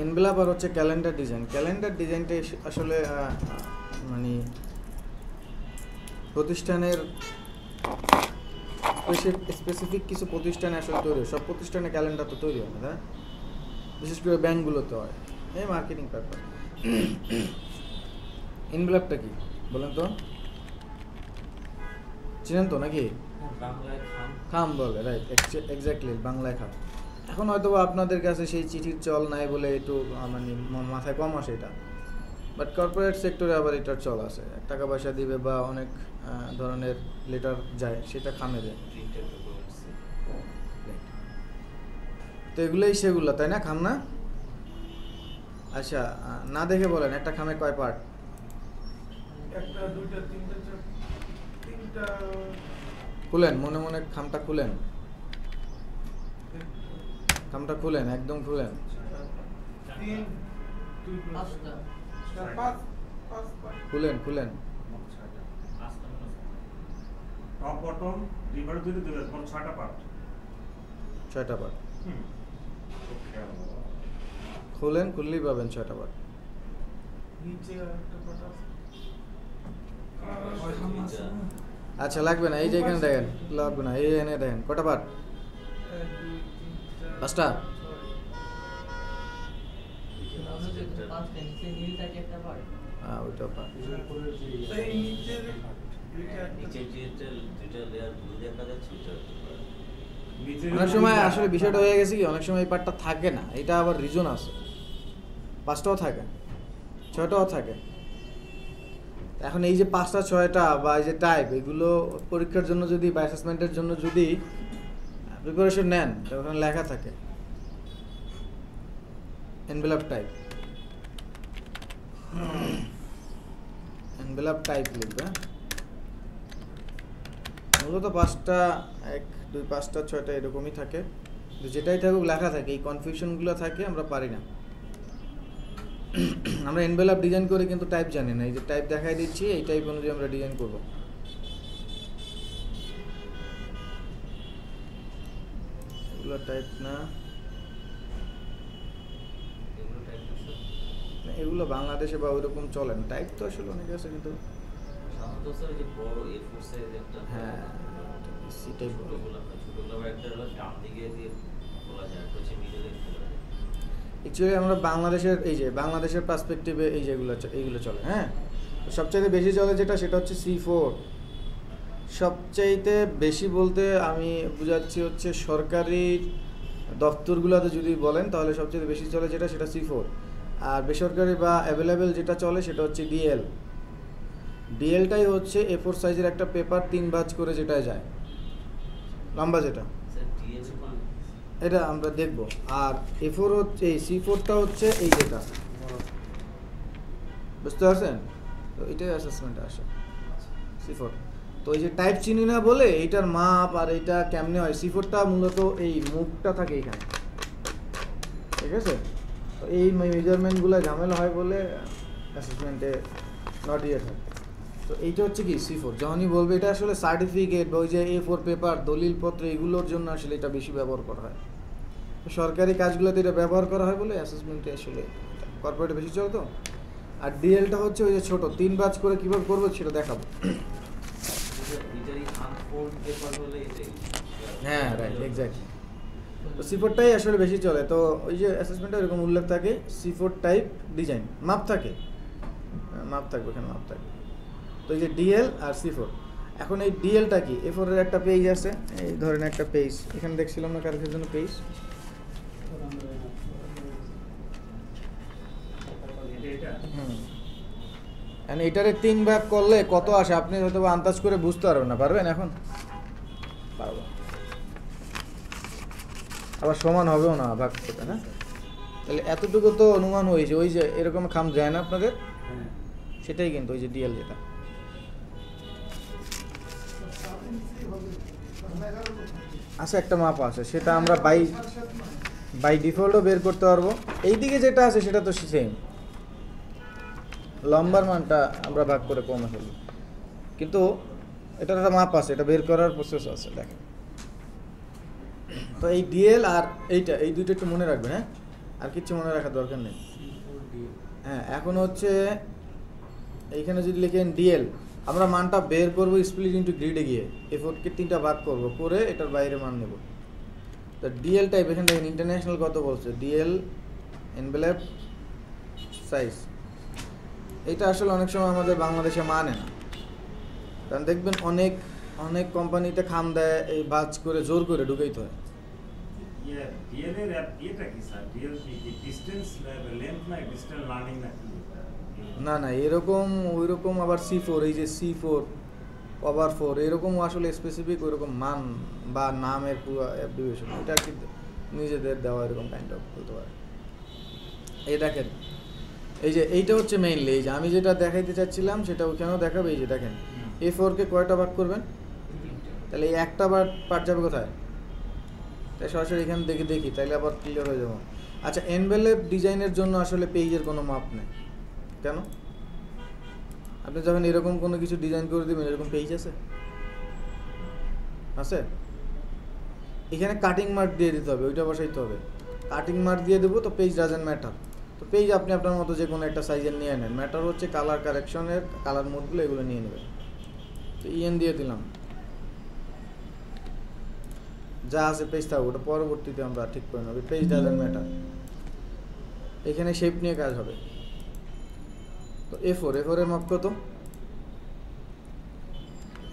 Envelope আর হচ্ছে calendar design. Calendar ডিজাইনটা আসলে মানে প্রতিষ্ঠানের স্পেসিফিক কিছু প্রতিষ্ঠানে আসলে তৈরি হয়, সব প্রতিষ্ঠানে ক্যালেন্ডার তো তৈরি হয় না, বিশেষ করে ব্যাংকগুলোতে হয়, এই মার্কেটিং পারপাস। এনভেলাপটা কি বলেন তো, চিনেন তো নাকি? খাম বলে, রাইট, এক্স্যাক্টলি, বাংলায় খাম। এখন হয়তো আপনাদের কাছে সেই চিঠির চল নাই বলে একটু মানে মাথায় কম আসে এটা, বাট কর্পোরেট সেক্টরে আবার এটার চল আছে, টাকা পয়সা দিবে বা অনেক ধরনের লেটার যায়, সেটা খামে যায়। তো এগুলোই সেগুলো, তাই না? খাম না? আচ্ছা, না দেখে বলেন একটা খামে কয় পার্ট? একটা, দুইটা, তিনটা, তিনটা। খুলেন, মনে মনে খামটা খুলেন, খামটা খুলেন, একদম খুলেন। তিন, দুই, পাঁচটা, পাঁচ পাঁচ। খুলেন খুলেন। টপ বটম রিভার দুটো দিলে মোট 6টা পার্ট। 6টা পার্ট। খুলেন, খুললেই পাবেন 6টা পার্ট। নিচে একটা পার্ট আছে। আচ্ছা, লাগবে না, এই যে এখানে দেখেন, লাগবে না, এই এনে দেখেন কটা পার্ট? 5টা। ওইটা পার্ট। অনেক সময় আসলে বিষয়টা হয়ে গেছে কি, অনেক সময় এই পার্টটা থাকে না, এটা আবার রিজন আছে, 5টাও থাকে, 6টাও থাকে। এখন এই যে 5টা 6টা বা এই যে টাইপ, এগুলো পরীক্ষার জন্য যদি বা অ্যাসেসমেন্টের জন্য যদি প্রিপারেশন নেন, ওখানে লেখা থাকে এনভেলাপ টাইপ, এনভেলাপ টাইপ লিখবে। মূলত 5টা, 1 2 5টা 6টা এরকমই থাকে, যেটাই থাকুক লেখা থাকে, এই কনফিউশনগুলো থাকে, আমরা পারি না। আমরা এনভেলাপ ডিজাইন করে কিন্তু টাইপ জানি না, এই যে টাইপ দেখাই দিচ্ছি, এই টাইপ অনুযায়ী আমরা ডিজাইন করব। এগুলো টাইপ না, এগুলো বাংলাদেশে বা ওইরকম চলে না, টাইপ তো আসলে অনেক আছে, কিন্তু হ্যাঁ সেটাই অ্যাকচুয়ালি আমরা বাংলাদেশের, এই যে বাংলাদেশের পার্সপেক্টিভে এই যেগুলো এইগুলো চলে, হ্যাঁ। সবচাইতে বেশি চলে যেটা, সেটা হচ্ছে C4। সবচাইতে বেশি বলতে আমি বুঝাচ্ছি হচ্ছে সরকারি দপ্তরগুলোতে যদি বলেন, তাহলে সবচেয়ে বেশি চলে যেটা, সেটা C4। আর বেসরকারি বা অ্যাভেলেবেল যেটা চলে সেটা হচ্ছে DL। ডিএলটাই হচ্ছে A4 সাইজের একটা পেপার, 3 ভাঁজ করে যেটায় যায়, লম্বা যেটা, এটা আমরা দেখব। আর A4 হচ্ছে, এই C4টা হচ্ছে এই যেটা, বুঝতে পারছেন? তো এটাই অ্যাসেসমেন্টে আসে C4। তো এই যে টাইপ চিনি না বলে এইটার মাপ আর এইটা কেমনে হয়, C4টা মূলত এই মুখটা থাকে এখানে, ঠিক আছে? তো এই মেজারমেন্টগুলো ঝামেলা হয় বলে অ্যাসেসমেন্টে নট ইয়ে থাকে। তো এইটা হচ্ছে কি C4, যখনই বলবে এটা আসলে সার্টিফিকেট বা ওই যে A4 পেপার, দলিলপত্র, এগুলোর জন্য আসলে এটা বেশি ব্যবহার করা হয়। তো সরকারি কাজগুলোতে এটা ব্যবহার করা হয় বলে অ্যাসেসমেন্টে আসলে কর্পোরেটে বেশি চলে। তো আর ডিএলটা হচ্ছে ওই যে ছোটো 3 ভাঁজ করে কীভাবে করবো সেটা দেখাবো। হ্যাঁ রাইট, এক্স্যাক্টলি। তো C4টাই আসলে বেশি চলে। তো ওই যে অ্যাসেসমেন্টে এরকম উল্লেখ থাকে, C4 টাইপ ডিজাইন, মাপ থাকে, মাপ থাকবে, এখানে মাপ থাকবে। তো এই যে ডিএল আর C4। এখন এই ডিএলটা কি, A4 এর একটা পেজ আছে, এই ধরেন একটা পেজ, এখানে দেখছিলাম না কারের জন্য পেজ, এটারে 3 ভাগ করলে কত আসে আপনি হয়তো আন্দাজ করে বুঝতে পারবেন না, পারবেন? এখন পারবো, আবার সমান হবেও না ভাগ করতে, না? তাহলে এতটুকু তো অনুমান হয়েছে, ওই যে এরকম খাম যায় না আপনাদের, সেটাই কিন্তু ওই যে ডিএল যেটা আছে, একটা মাপ আছে, সেটা আমরা বাই ডিফল্টও বের করতে পারবো। এইদিকে যেটা আছে সেটা তো সেম, লম্বার মানটা আমরা ভাগ করে কমে ফেলি, কিন্তু এটার একটা মাপ আছে, এটা বের করার প্রসেস আছে, দেখেন। তো এই ডিএল আর এইটা, এই দুইটা একটু মনে রাখবেন, হ্যাঁ। আর কিছু মনে রাখার দরকার নেই। হ্যাঁ, এখন হচ্ছে এইখানে যদি লিখেন ডিএল, আমরা মানটা বের করবো স্প্লিট ইন্টু গ্রিডে গিয়ে এফোর্টকে 3টা ভাগ করব, করে এটার বাইরে মান নেব। তো ডিএল টাইপ এখানে দেখেন ইন্টারন্যাশনাল কত বলছে, ডিএল এনভেলপ সাইজ, এটা আসলে অনেক সময় আমাদের বাংলাদেশে মানে না, কারণ দেখবেন অনেক অনেক কোম্পানিতে খাম দেয়, এই ভাঁজ করে জোর করে ঢুকাইতে হয়। ডিএল এর এটা কি স্যার? ডিএল কি ডিসটেন্স লেন্থ না ডিসটেন্স লার্নিং না কি? না না, এরকম ওই রকম আবার C4, এই যে C4 ওভার 4 এরকমও আসলে স্পেসিফিক ওইরকম মান বা নামের পুরো অ্যাব্রিভিয়েশন, এটা কি নিজেদের দেওয়া এরকম কাইন্ড অফ বলতে পারে। এই দেখেন, এই যে এইটা হচ্ছে মেইনলি, এই যে আমি যেটা দেখাইতে চাচ্ছিলাম সেটা ওখানেও দেখাবে। এই যে দেখেন A4-কে কয়টা ভাগ করবেন, তাহলে এই একটা পার্ট যাবে কোথায়, তাই সরাসরি এখানে দেখি তাহলে আবার ক্লিয়ার হয়ে যাবো। আচ্ছা, এনভেলপ ডিজাইনের জন্য আসলে পেজের কোনো মাপ নেই কেন? আপনি যখন এরকম কোনো কিছু ডিজাইন করে দেবেন, এরকম পেজ আছে? এখানে কাটিং মার্ক দিয়ে দিতে হবে, ওইটা বসাইতে হবে। কাটিং মার্ক দিয়ে দেবো তো পেজ ডাজেন্ট ম্যাটার। তো পেজ আপনি আপনার মতো যে কোনো একটা সাইজের নিয়ে নেন, ম্যাটার হচ্ছে কালার কারেকশনের কালার মোডগুলো, এগুলো নিয়ে নেবেন। তো ইএন দিয়ে দিলাম, যা আছে পেজ থাকবে, ওটা পরবর্তীতে আমরা ঠিক করে নেব। পেজ ডাজেন্ট ম্যাটার, এখানে শেপ নিয়ে কাজ হবে। তো A4 এর মাপ কত?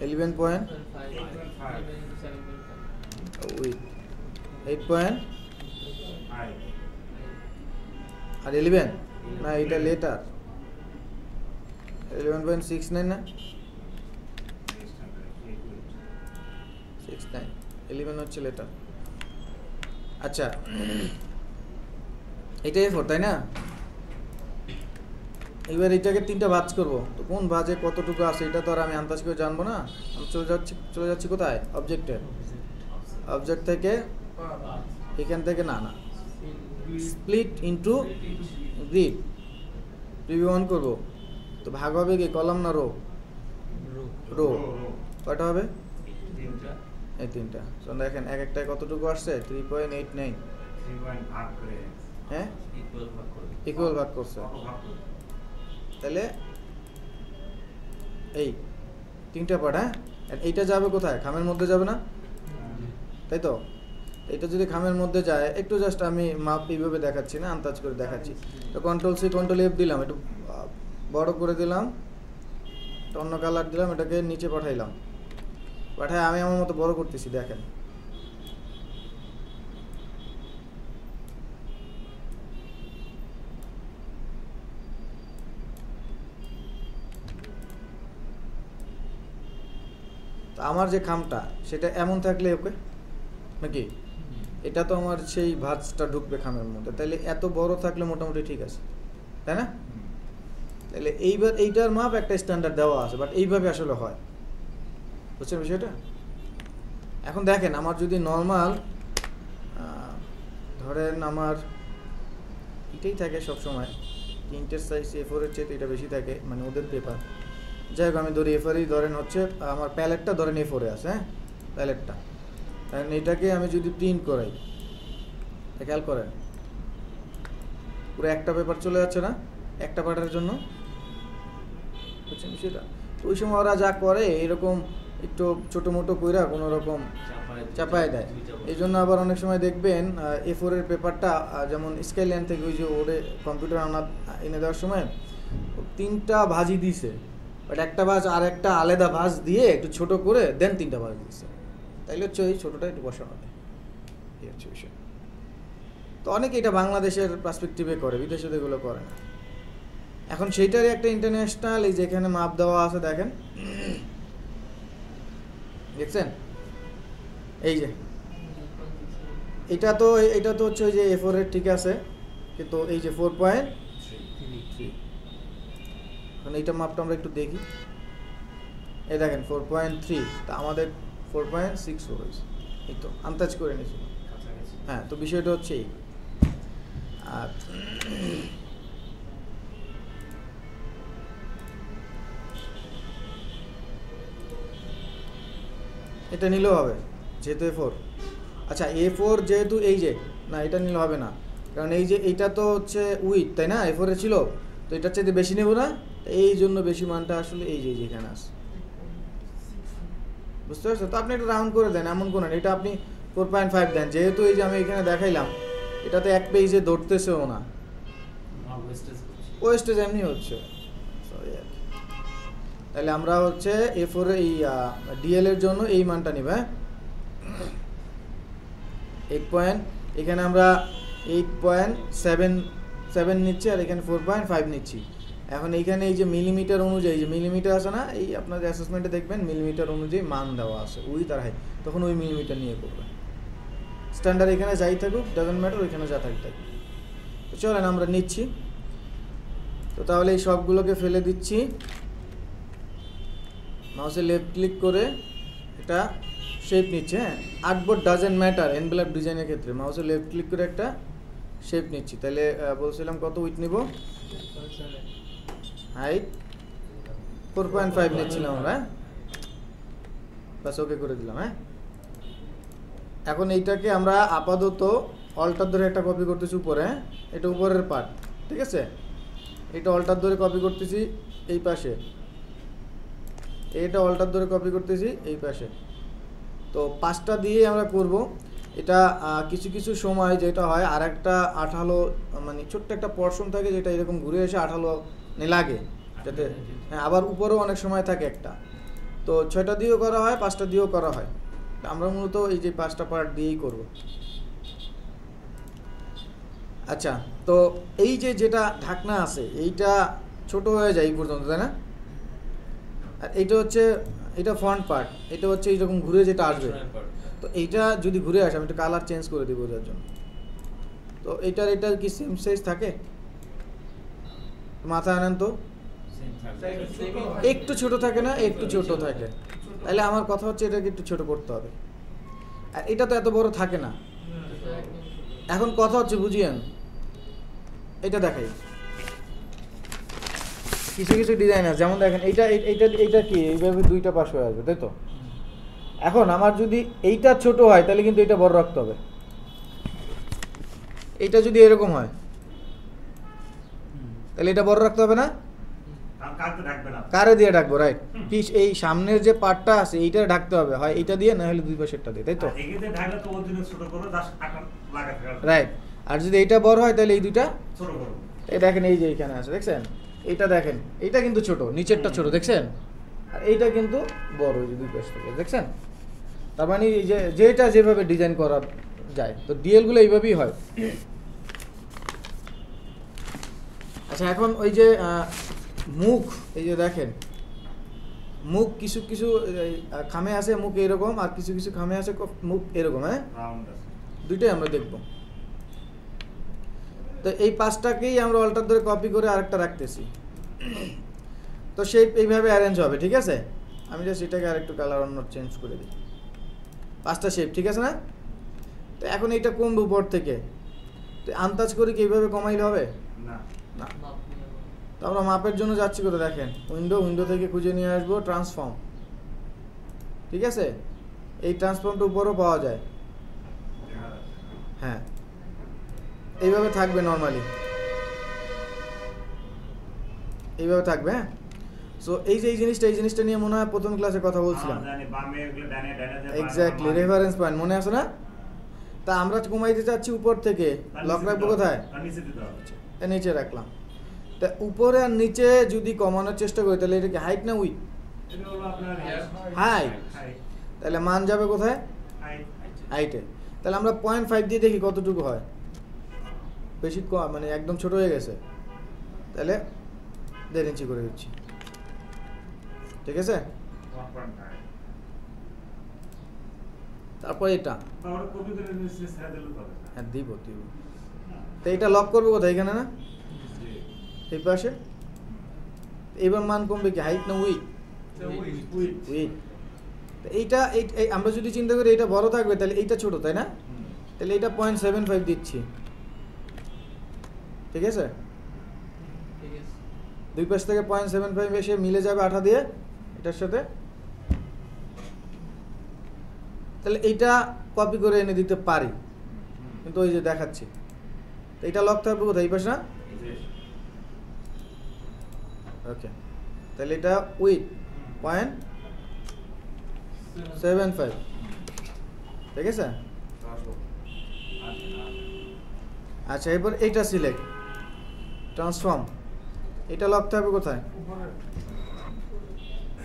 11.8 আর 11 না, এটা লেটার 11.69 না 69, 11 হচ্ছে লেটার। আচ্ছা, এটা A4 তাই না? এবার এটাকে 3টা ভাঁজ করব, তো কোন ভাঁজে কতটুকু আছে এটা তো আর আমি আন্দাজ করে জানবো না। আমি চলে যাচ্ছি কোথায়, অবজেক্টে, অবজেক্ট থেকে এখান থেকে না split into grid preview on করব। তো ভাগ হবে কি কলাম না রো? রো। কয়টা হবে? এই 3টা। তো দেখেন এক একটায় কতটুকু আসছে, 3.89। হ্যাঁ, ইকুয়াল ভাগ করছে। তাহলে এই 3টা পার্ট। হ্যাঁ, এইটা যাবে কোথায়, খামের মধ্যে যাবে না, তাই তো? এটা যদি খামের মধ্যে যায়, একটু জাস্ট আমি মাপ এইভাবে দেখাচ্ছি না, আন্দাজ করে দেখাচ্ছি। তো Ctrl+C Ctrl+F দিলাম, একটু বড় করে দিলাম, অন্য কালার দিলাম, এটাকে নিচে পাঠাইলাম, পাঠায় আমি আমার মতো বড় করতেছি। দেখেন তো আমার যে খামটা সেটা এমন থাকলে ওকে নাকি, এটা তো আমার সেই ভাঁজটা ঢুকবে খামের মধ্যে, তাহলে এত বড় থাকলে মোটামুটি ঠিক আছে, তাই না? তাহলে এইবার এইটার মাপ একটা স্ট্যান্ডার্ড দেওয়া আছে, বাট এইভাবে আসলে হয়, বুঝছেন বিষয়টা? এখন দেখেন, আমার যদি নর্মাল ধরেন আমার এটাই থাকে সবসময়, প্রিন্টের সাইজ A4 এর চেয়ে এটা বেশি থাকে, মানে ওদের পেপার। যাই হোক, আমি ধরি A4 ধরেন হচ্ছে আমার প্যালেটটা ধরেন A4 আছে, হ্যাঁ প্যালেটটা, কারণ এটাকে আমি যদি প্রিন্ট করাই, খেয়াল করেন পুরো একটা পেপার চলে যাচ্ছে না একটা পার্টের জন্য, বুঝছেন সেটা? তো ওই সময় ওরা যা করে এরকম একটু ছোটো মোটো কইরা কোনো রকম চাপায় দেয়। এই জন্য আবার অনেক সময় দেখবেন A4 এর পেপারটা যেমন স্কাইল্যান্ড থেকে ওই যে ওরে কম্পিউটার এনে দেওয়ার সময় 3টা ভাঁজই দিছে, বাট একটা ভাঁজ আর একটা আলাদা ভাঁজ দিয়ে একটু ছোট করে দেন 3টা ভাঁজ দিচ্ছে, তাইলে হচ্ছে ওই ছোটোটা একটু বসানো দেয়, এই হচ্ছে বিষয়। তো অনেকে এটা বাংলাদেশের পার্সপেক্টিভে করে, বিদেশে এগুলো করে না। এখন সেইটারই একটা ইন্টারন্যাশনাল, এই যেখানে মাপ দেওয়া আছে দেখেন, দেখছেন এই যে এটা তো হচ্ছে ওই যে A4 এর, ঠিক আছে, কিন্তু এই যে 4.3, এখন এইটা মাপটা আমরা একটু দেখি, এই দেখেন 4.3, তা আমাদের 4.64 হয়েছে, এই তো আন্দাজ করে নিয়েছি। হ্যাঁ, তো বিষয়টা হচ্ছে এই। আর এটা নিলেও হবে যেহেতু A4। আচ্ছা, A4 যেহেতু এই যে না, এটা নিলে হবে না, কারণ এই যে এইটা তো হচ্ছে উইথ, তাই না? A4 এ ছিল, তো এটার চাইতে বেশি নেব না, এই জন্য বেশি মানটা আসলে এই যে এখানে আছে। বুঝতে পারছো? তো আপনি একটা রাউন্ড করে দেন, এমন কোনো না, এটা আপনি 4.5 দেন, যেহেতু এই যে আমি এখানে দেখাইলাম এটাতে এক পেজে ধরতেছেও না, ওয়েস্টেজ এমনি হচ্ছে। সরি, তাহলে আমরা হচ্ছে A4 এই ডিএল এর জন্য এই মানটা নিব, হ্যাঁ 8 এখানে আমরা 8.77 নিচ্ছি, আর এখানে 4.5 নিচ্ছি। এখন এইখানে এই যে মিলিমিটার অনুযায়ী, যে মিলিমিটার আছে না, এই আপনাদের অ্যাসেসমেন্টে দেখবেন মিলিমিটার অনুযায়ী মান দেওয়া আছে, উইথ আর হাইট, তখন ওই মিলিমিটার নিয়ে করবে। স্ট্যান্ডার্ড এখানে যাই থাকুক, ডাজন্ট ম্যাটার, ওইখানে যা থাকুক। তো চলেন আমরা নিচ্ছি। তো তাহলে এই সবগুলোকে ফেলে দিচ্ছি, মাউসে লেফট ক্লিক করে এটা শেপ নিচ্ছে, হ্যাঁ আর্টবোর্ড ডাজন্ট ম্যাটার এনভেলপ ডিজাইনের ক্ষেত্রে মাউসে লেফট ক্লিক করে একটা শেপ নিচ্ছি। তাহলে বলছিলাম কত উইথ নিব, হাইট 4.5 নিচ্ছিলাম আমরা, বাস ওকে করে দিলাম। হ্যাঁ এখন এইটাকে আমরা আপাতত অল্টার ধরে একটা কপি করতেছি উপরে, হ্যাঁ এটা উপরের পার্ট, ঠিক আছে, এটা অল্টার ধরে কপি করতেছি এই পাশে, এটা অল্টার ধরে কপি করতেছি এই পাশে। তো 5টা দিয়ে আমরা করব এটা। কিছু কিছু সময় যেটা হয় আর একটা আঠালো, মানে ছোট্ট একটা পোর্শন থাকে যেটা এরকম ঘুরে এসে আঠালো লাগে, যাতে হ্যাঁ আবার উপরেও অনেক সময় থাকে একটা। তো 6টা দিয়েও করা হয়, 5টা দিয়েও করা হয়। আমরা মূলত এই যে 5টা পার্ট দিয়েই করব। আচ্ছা, তো এই যে যেটা ঢাকনা আছে এইটা ছোট হয়ে যায় এই পর্যন্ত, তাই না? আর এইটা হচ্ছে, এটা ফ্রন্ট পার্ট, এটা হচ্ছে এইরকম ঘুরে যেটা আসবে। তো এইটা যদি ঘুরে আসে, আমি একটু কালার চেঞ্জ করে দিব বোঝার জন্য। তো এটার কি সেম সাইজ থাকে? মাথা আনেন তো, একটু ছোট থাকে না? একটু ছোট থাকে। তাহলে আমার কথা হচ্ছে এটাকে একটু ছোট করতে হবে, আর এটা তো এত বড় থাকে না। এখন কথা হচ্ছে বুঝিয়েন, এটা দেখাই কিছু কিছু ডিজাইন আছে, যেমন দেখেন এইটা কি এইভাবে 2টা পাশ হয়ে আসবে, তাই তো? এখন আমার যদি এইটা ছোট হয় তাহলে কিন্তু এটা বড় রাখতে হবে। এইটা যদি এরকম হয় তাহলে এটা বড় রাখতে হবে না? কারে দিয়ে ঢাকবো, রাইট? কি এই সামনের যে পার্টটা আছে এইটা ঢাকতে হবে, হয় এইটা দিয়ে, না হলে 2 পাশেরটা দিয়ে, তাই তো? রাইট। আর যদি এইটা বড় হয় তাহলে এই 2টা ছোট করব। এই দেখেন এই যে এইখানে আছে, দেখছেন? এইটা দেখেন, এইটা কিন্তু ছোট, নিচেরটা ছোট, দেখছেন? আর এইটা কিন্তু বড়, ওই যে 2 পাশ থেকে, দেখছেন? তার মানে এই যে যেটা যেভাবে ডিজাইন করা যায়, তো ডিএল গুলো এইভাবেই হয়। আচ্ছা, এখন ওই যে মুখ, এই যে দেখেন মুখ কিছু কিছু খামে আছে মুখ এরকম, আর কিছু কিছু খামে আছে মুখ এরকম, হ্যাঁ দুইটাই আমরা দেখব। তো এই 5টাকেই আমরা অল্টার ধরে কপি করে আরেকটা রাখতেছি। তো শেপ এইভাবে অ্যারেঞ্জ হবে, ঠিক আছে? আমি জাস্ট এটাকে আরেকটু কালার অন্য চেঞ্জ করে দিই। 5টা শেপ, ঠিক আছে না? তো এখন এইটা কমবে উপর থেকে, তো আন্দাজ করি কি এইভাবে কমাইলে হবে না? না। তো আমরা মাপের জন্য যাচ্ছি করে, দেখেন উইন্ডো থেকে খুঁজে নিয়ে আসবো ট্রান্সফর্ম, ঠিক আছে? এই ট্রান্সফর্মটা উপরও পাওয়া যায়, হ্যাঁ এইভাবে থাকবে, নর্মালি এইভাবে থাকবে। হ্যাঁ, সো এই যে এই জিনিসটা নিয়ে মনে হয় প্রথম ক্লাসে কথা বলছিলাম, এক্স্যাক্টলি রেফারেন্স পয়েন্ট মনে আছে না? তা আমরা কমাইতে চাচ্ছি উপর থেকে, লক রাখবো কোথায়? নিচে রাখলাম। তা উপরে আর নিচে যদি কমানোর চেষ্টা করি তাহলে এটা কি হাইট না উইথ? হাইট। তাহলে মান যাবে কোথায়? হাইটে। তাহলে আমরা 0.5 দিয়ে দেখি কতটুকু হয়। বেশি মানে একদম ছোট হয়ে গেছে, তাহলে 1.5 ইঞ্চি করে দিচ্ছি, ঠিক আছে? তারপর এটা হ্যাঁ দিব। তো এটা লক করবো কোথায়? এখানে না, এই পাশে। এবার মান কমবে কি, হাইট না উইথ? উইথ। এইটা আমরা যদি চিন্তা করি এটা বড় থাকবে তাহলে এইটা ছোট, তাই না? তাহলে এটা 0.75 দিচ্ছি, ঠিক আছে? 2 পাশ থেকে 0.75 এসে মিলে যাবে আঠা দিয়ে এটার সাথে। তাহলে এইটা কপি করে এনে দিতে পারি, কিন্তু ওই যে দেখাচ্ছি তো এটা লক থাকবে কোথায়, এই পাশে না? ওকে, তাহলে এটা উইথ 0.75, ঠিক আছে? আচ্ছা, এরপর এইটা সিলেক্ট, ট্রান্সফর্ম, এটা লক থাকবে কোথায়? উপরে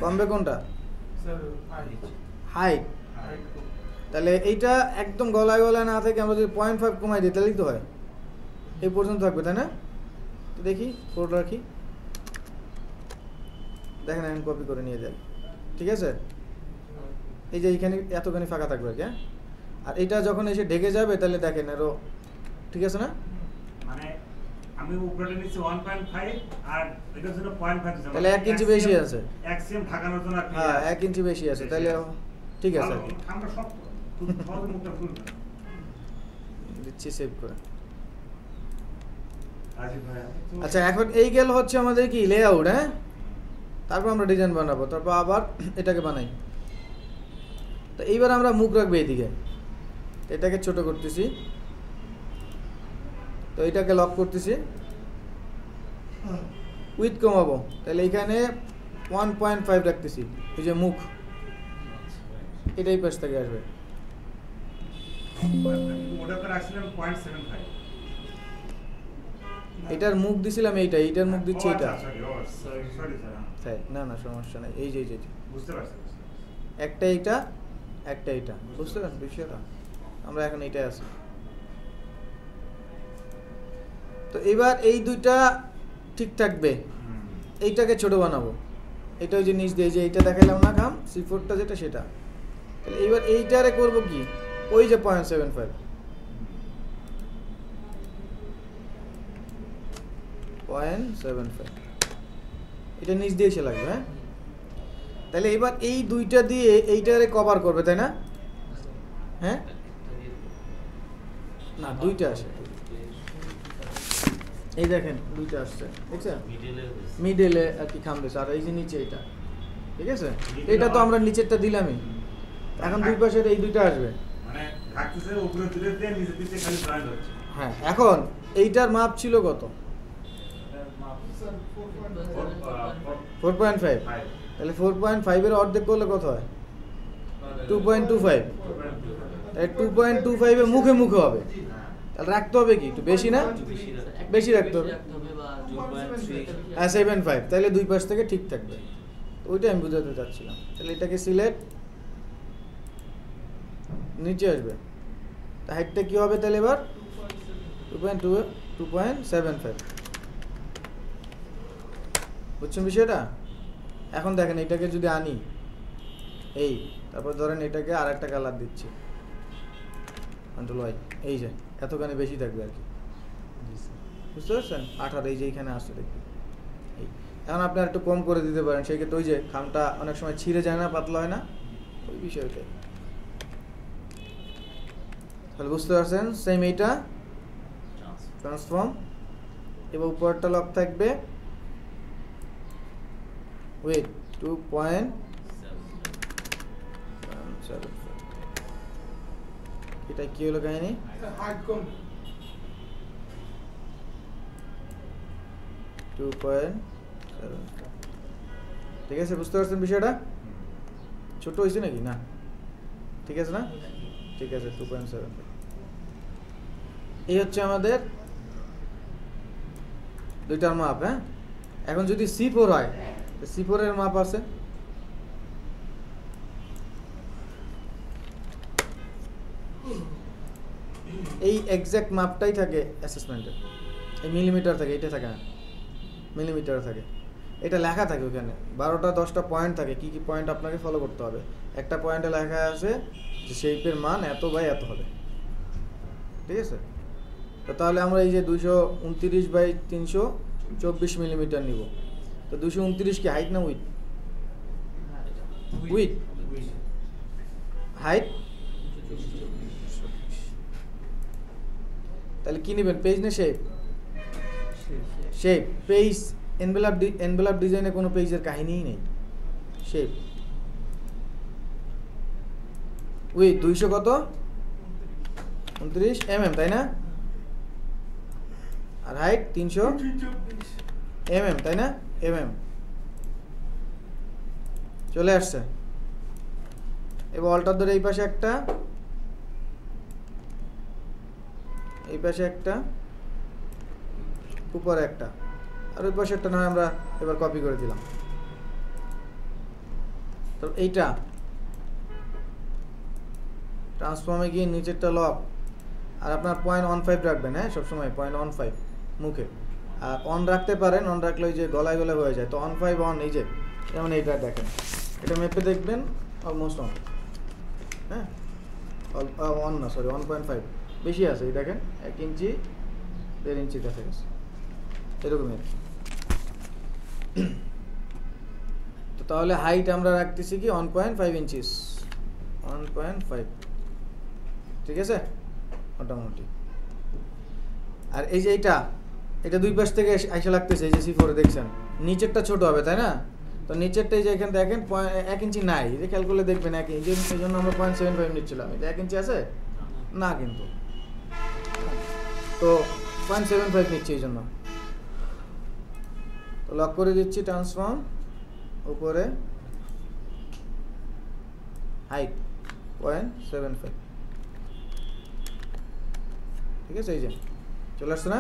কমবে কোনটা? Sir height. তাহলে এইটা একদম গলায় গলায় না থেকে আমরা যদি 0.5 কমাই দিই তাহলেই তো হয়, এই পর্যন্ত থাকবে, তাই না? তো দেখি কোড রাখি, দেখেন আমি কপি করে নিয়ে যাই, ঠিক আছে? এই যে এইখানে এতখানি ফাঁকা থাকবে আর কি, হ্যাঁ? আর এটা যখন এসে ঢেকে যাবে তাহলে দেখেন আরো, ঠিক আছে না? মানে আমি উপরে নিচে 1.5 আর এটার জন্য 0.5 দিতে হবে। তাহলে 1 ইঞ্চি বেশি আছে। 1 সেম ঢাকানোর জন্য আর কি। হ্যাঁ, 1 ইঞ্চি বেশি আছে, তাহলে ঠিক আছে আর কি। আমরা সব খুব সহজে মুখটা খুলবে। দিচ্ছি সেভ করে। রাজীব ভাই, আচ্ছা, এখন এই গেল হচ্ছে আমাদের কি লেআউট, হ্যাঁ? তারপর আমরা ডিজাইন বানাবো, তারপর আবার এটাকে বানাই। তো এইবার আমরা মুখ রাখবো এইদিকে, এটাকে ছোট করতেছি, তো এটাকে লক করতেছি, উইথ কমাবো, তাহলে এইখানে 1.5 রাখতেছি, এই যে মুখ এটাই পাশ থেকে আসবে। ওটা তো রাখছিলাম 0.75। এটার মুখ দিছিলাম এইটা, এইটার মুখ দিচ্ছি এটা। Sorry sir. তাই না, না সমস্যা নাই, এই যে এই যে বুঝতে পারছি। একটা এইটা, একটা এইটা, বুঝতে পারেন বিষয়টা? আমরা এখন এইটাই আছি। তো এবার এই দুইটা ঠিক থাকবে, এইটাকে ছোট বানাবো, এটা ওই যে নিচ দিয়ে যে এইটা দেখাইলাম না খাম C4টা যেটা সেটা। তাহলে এবার এইটারে করব কি, ওই যে 0.75, 0.75 এটা নিচ দিয়ে এসে লাগবে, হ্যাঁ? তাহলে এবার এই দুইটা দিয়ে এইটারে কভার করবে, তাই না? হ্যাঁ, না দুইটা আসে, এই দেখেন দুইটা আসছে, দেখছেন? মিডলে আর কি খাম দিয়েছে, আর এই যে নিচে এটা, ঠিক আছে? এটা তো আমরা নিচেরটা দিলামই, এখন দুই পাশের এই দুইটা আসবে। মানে থাকতেছে উপরে তুলে দিয়ে নিচে দিতে খালি জয়েন্ট হচ্ছে। হ্যাঁ, এখন এইটার মাপ ছিল কত? 4.5। তাহলে 4.5 এর অর্ধেক করলে কত হয়? 2.25। তাহলে 2.25 এ মুখে মুখে হবে, তাহলে রাখতে হবে কি একটু বেশি, না বেশি রাখতে হবে? হ্যাঁ, 7.5, তাহলে দুই পাশ থেকে ঠিক থাকবে। তো ওইটা আমি বুঝাতে চাচ্ছিলাম। তাহলে এটাকে সিলেক্ট, নিচে আসবে, হাইটটা কি হবে তাহলে এবার? 2.75। বুঝছেন বিষয়টা? এখন দেখেন এটাকে যদি আনি এই, তারপর ধরেন এটাকে আর একটা কালার দিচ্ছি, কন্ট্রোল ওয়াই, এই যে এতখানি বেশি থাকবে আর কি, বুঝতে পারছেন? 18 এই যে এইখানে আসছে দেখি, এই এখন আপনি আর একটু কম করে দিতে পারেন, সেই ক্ষেত্রে ওই যে খামটা অনেক সময় ছিঁড়ে যায় না, পাতলা হয় না, ওই বিষয়টাই। তাহলে বুঝতে পারছেন? সেম এইটা ট্রান্সফর্ম, এবার উপরটা লক থাকবে উইথ 2.7। এটা কি হলো কাহিনী? হাইট কম 2.7, ঠিক আছে? বুঝতে পারছেন বিষয়টা? ছোট হয়েছে নাকি? না, ঠিক আছে না? ঠিক আছে, 2.7। এই হচ্ছে আমাদের দুইটার মাপ, হ্যাঁ? এখন যদি C4 হয়, C4 এর মাপ আছে, এই এক্সাক্ট মাপটাই থাকে অ্যাসেসমেন্টে, এই মিলিমিটার থাকে, এটা থাকে না, মিলিমিটার থাকে, এটা লেখা থাকে ওখানে 12টা 10টা পয়েন্ট থাকে, কি কি পয়েন্ট আপনাকে ফলো করতে হবে। একটা পয়েন্টে লেখা আছে যে শেপের মান এত বাই এত হবে, ঠিক আছে? তো তাহলে আমরা এই যে 229/324 মিলিমিটার নিব। তো 229 কি হাইট না উইথ? উইথ হাইট, তাহলে কি নেবেন, পেজ না শেপ? শেপ। পেজ এনভেলপ ডিজাইনে কোনো পেজের কাহিনীই নেই, শেপ। উইথ 200 কত? 29 mm, তাই না? আর হাইট 300 324 mm, তাই না? mm চলে আসছে। এবার অল্টার ধরে এই পাশে একটা, এই পাশে একটা, উপরে একটা, আর ওই পাশে একটা নয় আমরা এবার কপি করে দিলাম। তো এইটা ট্রান্সফর্মে গিয়ে নিচেরটা লক, আর আপনার 0.15 রাখবেন, হ্যাঁ সবসময় 0.15 মুখে, আর অন রাখতে পারেন, অন রাখলে ওই যে গলায় গলায় হয়ে যায়, তো 15 অন, এই যে যেমন এইটা দেখেন, এটা মেপে দেখবেন অলমোস্ট অন, হ্যাঁ অন না সরি 1.5 বেশি আছে, এই দেখেন 1 ইঞ্চি 1.5 ইঞ্চি কাছে গেছে এরকমই। তো তাহলে হাইট আমরা রাখতেছি কি 1.5 ইঞ্চিস, 1.5, ঠিক আছে মোটামুটি। আর এই যে এটা দুই পাশ থেকে আইসা লাগতেছে, এই যে C4 দেখছেন নিচেরটা ছোট হবে তাই না, তো নিচেরটা এই যে এখানে দেখেন 1 ইঞ্চি নাই, এই যে খেয়াল করলে দেখবেন 1 ইঞ্চি, এই জন্য আমরা 0.75 নিচ্ছিলাম, এটা 1 ইঞ্চি আছে না কিন্তু, তো 0.75 নিচ্ছি এই জন্য। তো লক করে দিচ্ছি ট্রান্সফর্ম, উপরে হাইট 0.75, ঠিক আছে। এই যে চলে আসছে না,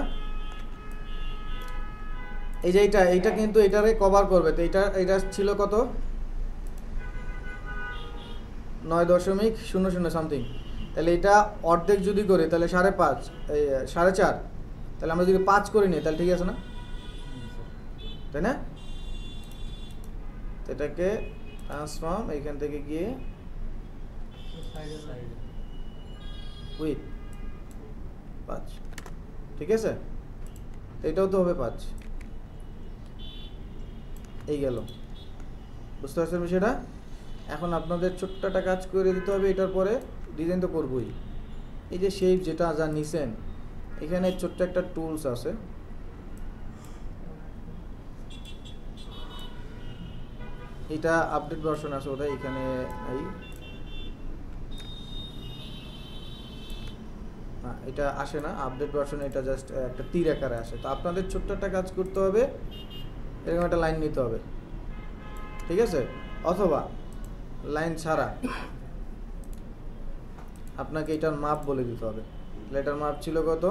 এই যে এইটা কিন্তু এটারে কভার করবে, তো এটা ছিল কত 9.00 সামথিং, তাহলে এটা অর্ধেক যদি করে তাহলে 5.5, এই 4.5, তাহলে আমরা যদি 5 করে নিই তাহলে ঠিক আছে না, তাই না? এটাকে ট্রান্সফর্ম এইখান থেকে গিয়ে উইথ 5, ঠিক আছে, এটাও তো হবে 5, এই গেল, বুঝতে পারছেন বিষয়টা? এখন আপনাদের ছোট্ট একটা কাজ করে দিতে হবে, এটার পরে ডিজাইন তো করবই। এই যে শেপ যেটা যা নিছেন, এখানে ছোট্ট একটা টুলস আছে, এটা আপডেট ভার্সন আছে, ওটা এখানে এই না, এটা আসে না আপডেট ভার্সনে, এটা জাস্ট একটা তীর আকারে আসে। তো আপনাদের ছোট্ট একটা কাজ করতে হবে, এরকম একটা লাইন নিতে হবে, ঠিক আছে, অথবা লাইন ছাড়া আপনাকে এটার মাপ বলে দিতে হবে। এটার মাপ ছিল কত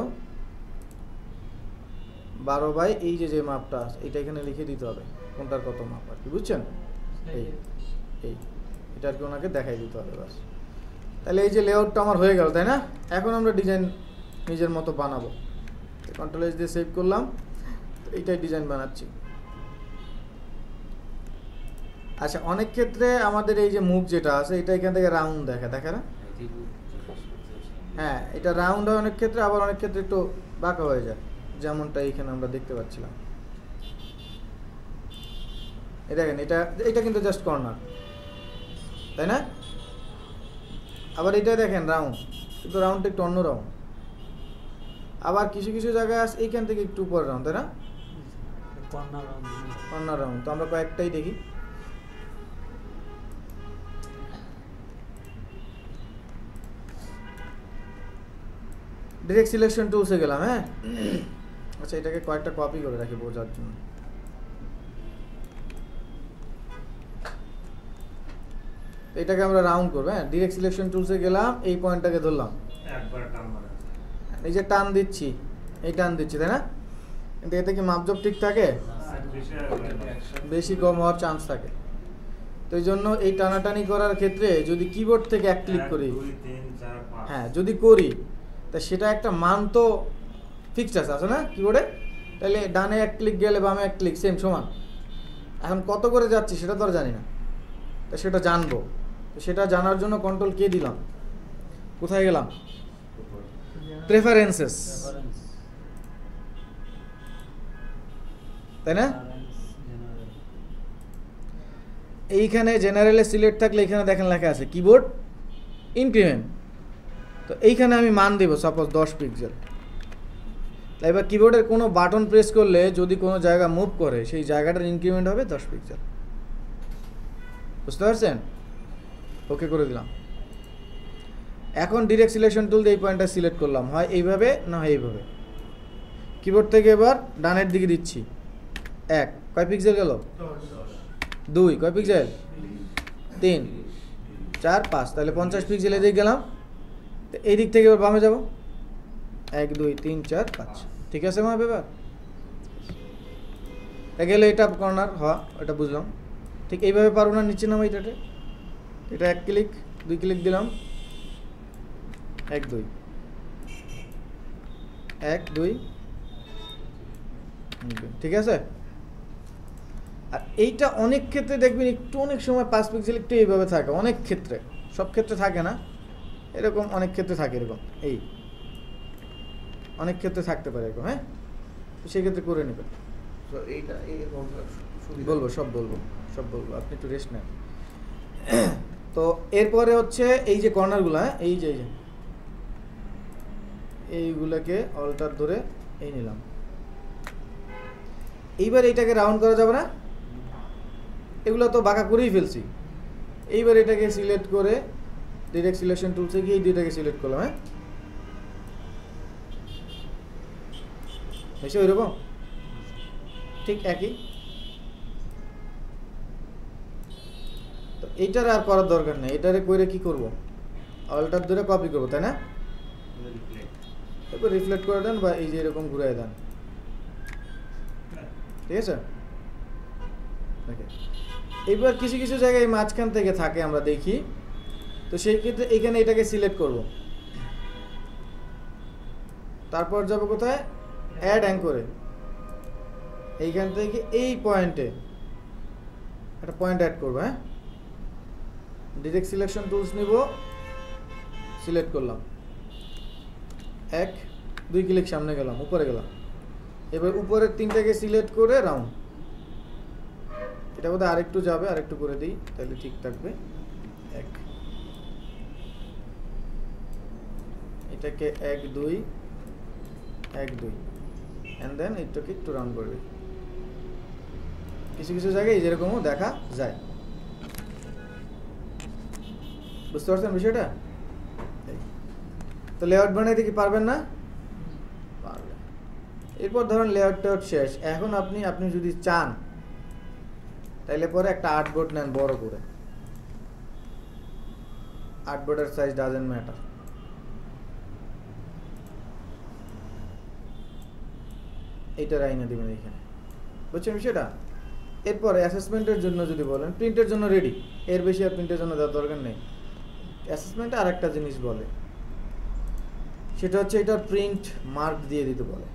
12 বাই এই যে মাপটা আছে, এটা এখানে লিখে দিতে হবে কোনটার কত মাপ আর কি, বুঝছেন? এই এটা আর কি ওনাকে দেখাই দিতে হবে বাস। তাহলে এই যে লেআউটটা আমার হয়ে গেল, তাই না? এখন আমরা ডিজাইন নিজের মতো বানাবো, কন্ট্রোল এস দিয়ে সেভ করলাম, এইটাই ডিজাইন বানাচ্ছি। আচ্ছা, অনেক ক্ষেত্রে আমাদের এই যে মুভ যেটা আছে, এটা এখান থেকে রাউন্ড দেখে না, হ্যাঁ এটা রাউন্ড হয় অনেক ক্ষেত্রে, আবার অনেক ক্ষেত্রে একটু বাঁকা হয়ে যায়, যেমনটা এখানে আমরা দেখতে পাচ্ছিলাম। এই দেখেন এটা কিন্তু জাস্ট কর্নার, তাই না? আবার এটা দেখেন রাউন্ড, কিন্তু রাউন্ডটা একটু অন্য রাউন্ড, আবার কিছু কিছু জায়গায় আছে এইখান থেকে একটু উপর রাউন্ড, তাই না? Corner round. তো আমরা কয়েকটাই দেখি। ডিরেক্ট সিলেকশন টুলসে গেলাম, হ্যাঁ আচ্ছা, এটাকে কয়েকটা কপি করে রাখি বোঝার জন্য। এটাকে আমরা রাউন্ড করবো, হ্যাঁ ডিরেক্ট সিলেকশন টুলসে গেলাম, এই পয়েন্টটাকে ধরলাম, একবার টান মারা, এই যে টান দিচ্ছি, এই টান দিচ্ছি, তাই না? কিন্তু এতে কি মাপজব ঠিক থাকে? বেশি কম হওয়ার চান্স থাকে। তো এই জন্য এই টানাটানি করার ক্ষেত্রে যদি কিবোর্ড থেকে এক ক্লিক করি, 1 2 3 4 5, হ্যাঁ যদি করি, তা সেটা একটা মান তো ফিক্সড আছে না কিবোর্ডে, তাহলে ডানে এক ক্লিক গেলে বামে এক ক্লিক সেম সমান। এখন কত করে যাচ্ছি সেটা তো আর জানি না, তা সেটা জানবো, তো সেটা জানার জন্য কন্ট্রোল কে দিলাম, কোথায় গেলাম, প্রেফারেন্সেস, তাই না? এইখানে জেনারেলে সিলেক্ট থাকলে এখানে দেখেন লেখা আছে কিবোর্ড ইনক্রিমেন্ট, তো এইখানে আমি মান দেব সাপোজ 10 পিক্সেল। এবার কিবোর্ডের কোনো বাটন প্রেস করলে যদি কোনো জায়গা মুভ করে, সেই জায়গাটার ইনক্রিমেন্ট হবে 10 পিক্সেল, বুঝতে পারছেন? ওকে করে দিলাম। এখন ডিরেক্ট সিলেকশন টুল দিয়ে এই পয়েন্টটা সিলেক্ট করলাম, হয় এইভাবে না হয় এইভাবে। কিবোর্ড থেকে এবার ডানের দিকে দিচ্ছি 1 কয় পিক্সেল গেল 2 কয় পিক্সেল 3 4 5 তাহলে 50 পিক্সেল এদিকে গেলাম তো এই দিক থেকে এবার বামে যাব 1 2 3 4 5 ঠিক আছে মা ব্যাপার গেলে এটা কর্নার হ্যাঁ এটা বুঝলাম ঠিক এইভাবে পারবো না নিচে নামাই এটা 1 ক্লিক 2 ক্লিক দিলাম 1 2 1 2 ঠিক আছে আর এইটা অনেক ক্ষেত্রে দেখবেন একটু অনেক সময় 5 পিক্সেল একটু এইভাবে থাকে অনেক ক্ষেত্রে সব ক্ষেত্রে থাকে না এরকম অনেক ক্ষেত্রে থাকে এরকম এই অনেক ক্ষেত্রে থাকতে পারে এরকম হ্যাঁ সেই ক্ষেত্রে করে নেবেন তো এইটা এরকম সুবিধা বলবো সব বলবো আপনি একটু রেস্ট নেন তো এরপরে হচ্ছে এই যে কর্নারগুলো হ্যাঁ এই যে এইগুলোকে অল্টার ধরে এই নিলাম এইবার এইটাকে রাউন্ড করা যাবে না এগুলো তো বাঁকা করেই ফেলছি এইবার এটাকে সিলেক্ট করে ডিরেক্ট সিলেকশন টুলসে গিয়ে এই দুইটাকে সিলেক্ট করলাম হ্যাঁ এসে ওইরকম ঠিক একই তো এইটার আর করার দরকার নেই এটারে কইরে কি করব অল্টার ধরে কপি করব তাই না এরপর রিফ্লেক্ট করে দেন বা এই যে এরকম ঘুরিয়ে দেন ঠিক আছে ওকে এবার কিছু কিছু জায়গায় মাঝখান থেকে থাকে আমরা দেখি তো সেই ক্ষেত্রে এখানে এটাকে সিলেক্ট করব তারপর যাব কোথায় অ্যাড অ্যাঙ্করে এইখান থেকে এই পয়েন্টে একটা পয়েন্ট অ্যাড করব হ্যাঁ ডিরেক্ট সিলেকশন টুলস নিব সিলেক্ট করলাম 1 2 ক্লিক সামনে গেলাম উপরে গেলাম এবার উপরের তিনটাকে সিলেক্ট করে রাউন্ড এটা বোধহয় আরেকটু যাবে আরেকটু করে দিই তাহলে ঠিক থাকবে 1 এটাকে 1 2 1 2 এন্ড দেন এটাকে একটু রাউন্ড করবে কিছু কিছু জায়গায় যেরকমও দেখা যায় বুঝতে পারছেন বিষয়টা তো লেআউট বানাইতে কি পারবেন না পারবেন এরপর ধরুন লেআউটটা শেষ এখন আপনি যদি চান তাহলে পরে একটা আর্টবোর্ড নেন বড় করে আর্টবোর্ডের সাইজ ডাজন্ট ম্যাটার এইটা রাইনা দিবেন এখানে বুঝছেন বিষয়টা এরপর অ্যাসেসমেন্টের জন্য যদি বলেন প্রিন্টের জন্য রেডি এর বেশি আর প্রিন্টের জন্য দেওয়ার দরকার নেই অ্যাসেসমেন্টে আরেকটা জিনিস বলে সেটা হচ্ছে এটা প্রিন্ট মার্ক দিয়ে দিতে বলে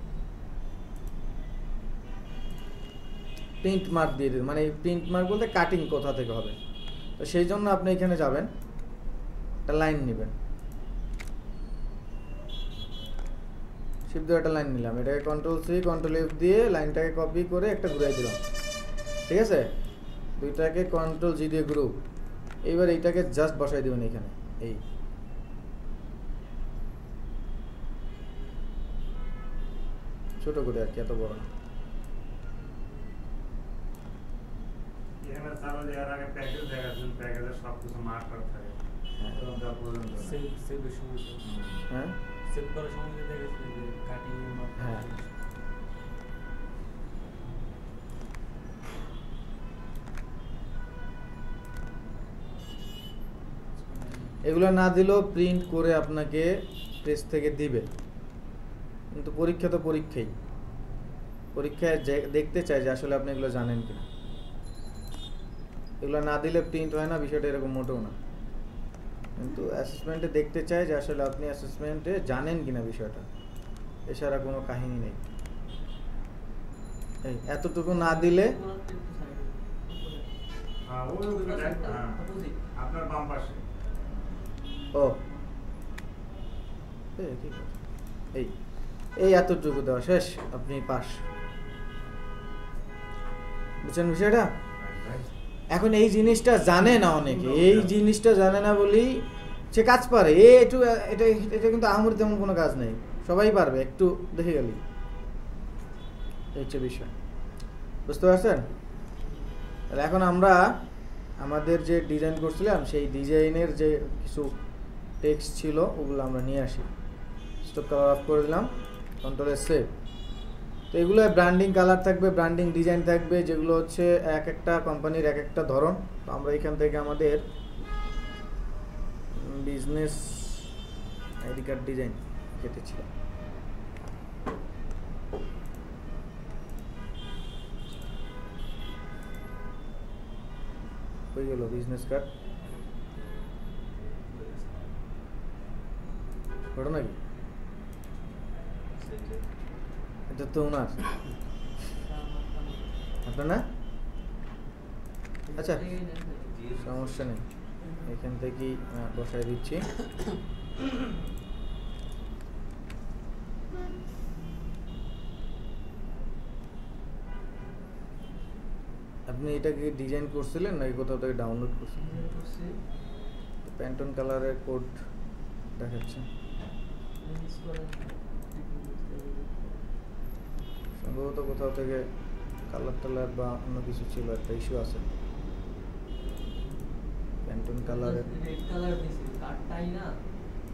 প্রিন্ট মার্ক দিয়ে দিতে মানে প্রিন্ট মার্ক বলতে কাটিং কোথা থেকে হবে তো সেই জন্য আপনি এখানে যাবেন একটা লাইন নেবেন শিফট দিয়ে একটা লাইন নিলাম এটাকে কন্ট্রোল সি কন্ট্রোল এফ দিয়ে লাইনটাকে কপি করে একটা ঘুরাই দিলাম ঠিক আছে দুইটাকে কন্ট্রোল জি দিয়ে গ্রুপ এইবার এইটাকে জাস্ট বসাই দিবেন এখানে এই ছোট করে আর কি এত বড় না এখানে চালু দেওয়ার আগে প্যাকেজ দেখাচ্ছেন প্যাকেজের সব কিছু মার্ক করা থাকে এবং যা পর্যন্ত সেভের সময় হ্যাঁ সেভ করার সময় দেখা গেছে যে কাটিং হ্যাঁ। এগুলো না দিলেও প্রিন্ট করে আপনাকে প্রেস থেকে দিবে কিন্তু পরীক্ষা তো পরীক্ষায় দেখতে চাই যে আসলে আপনি এগুলো জানেন কিনা এগুলো না দিলে প্রিন্ট হয় না বিষয়টা এরকম মোটেও না কিন্তু অ্যাসেসমেন্টে দেখতে চাই যে আসলে আপনি অ্যাসেসমেন্টে জানেন কিনা বিষয়টা এছাড়া কোনো কাহিনী নেই এই এতটুকু না দিলে হ্যাঁ ওই আপনার বাম পাশে ও ঠিক আছে এই এতটুকু দেওয়া শেষ আপনি পাস বুঝছেন বিষয়টা এখন এই জিনিসটা জানে না অনেকে এই জিনিসটা জানে না বলেই সে কাজ পারে এটা কিন্তু আহামরি তেমন কোনো কাজ নেই সবাই পারবে একটু দেখে গেলি এই হচ্ছে বিষয় বুঝতে পারছেন তাহলে এখন আমরা আমাদের যে ডিজাইন করছিলাম সেই ডিজাইনের যে কিছু টেক্সট ছিল ওগুলো আমরা নিয়ে আসি স্টপ কালার অফ করে দিলাম কন্ট্রোল সেভ তো এগুলো ব্র্যান্ডিং কালার থাকবে, ব্র্যান্ডিং ডিজাইন থাকবে, যেগুলো হচ্ছে এক একটা কোম্পানির এক একটা ধরন। তো আমরা এখান থেকে আমাদের বিজনেস আইডি কার্ড ডিজাইন কেটেছিলাম। হয়ে গেল বিজনেস কার্ড, ওটা নাকি এটা তো ওনার, আপনার না? আচ্ছা সমস্যা নেই, এখান থেকেই বসায় দিচ্ছি। আপনি এটাকে ডিজাইন করছিলেন নাকি কোথাও থেকে ডাউনলোড করছিলেন? প্যান্টন কালারের কোড দেখাচ্ছে, সম্ভবত কোথাও থেকে কালার টালার বা অন্য কিছু ছিল, একটা ইস্যু আছে। প্যান্টন কালারের রেড কালার দিছি কার্ডটাই না,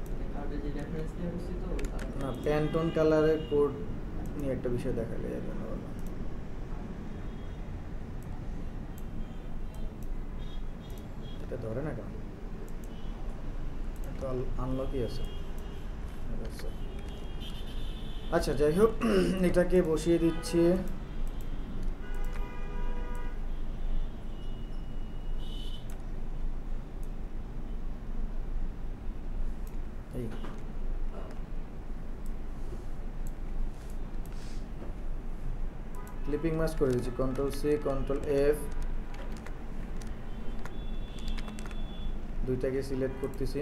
মানে কার্ডে যে রেফারেন্স দেয়া হচ্ছে তো ওই কার্ড না, প্যান্টন কালারের কোড নিয়ে একটা বিষয় দেখালে যাবে না। এটা ধরে না কেন? তো আনলকই আছে। আচ্ছা যাই হোক, এটাকে বসিয়ে দিচ্ছি। এই ক্লিপিং মাস্ক করে দিচ্ছি, Ctrl+C Ctrl+F দুইটাকে সিলেক্ট করতেছি,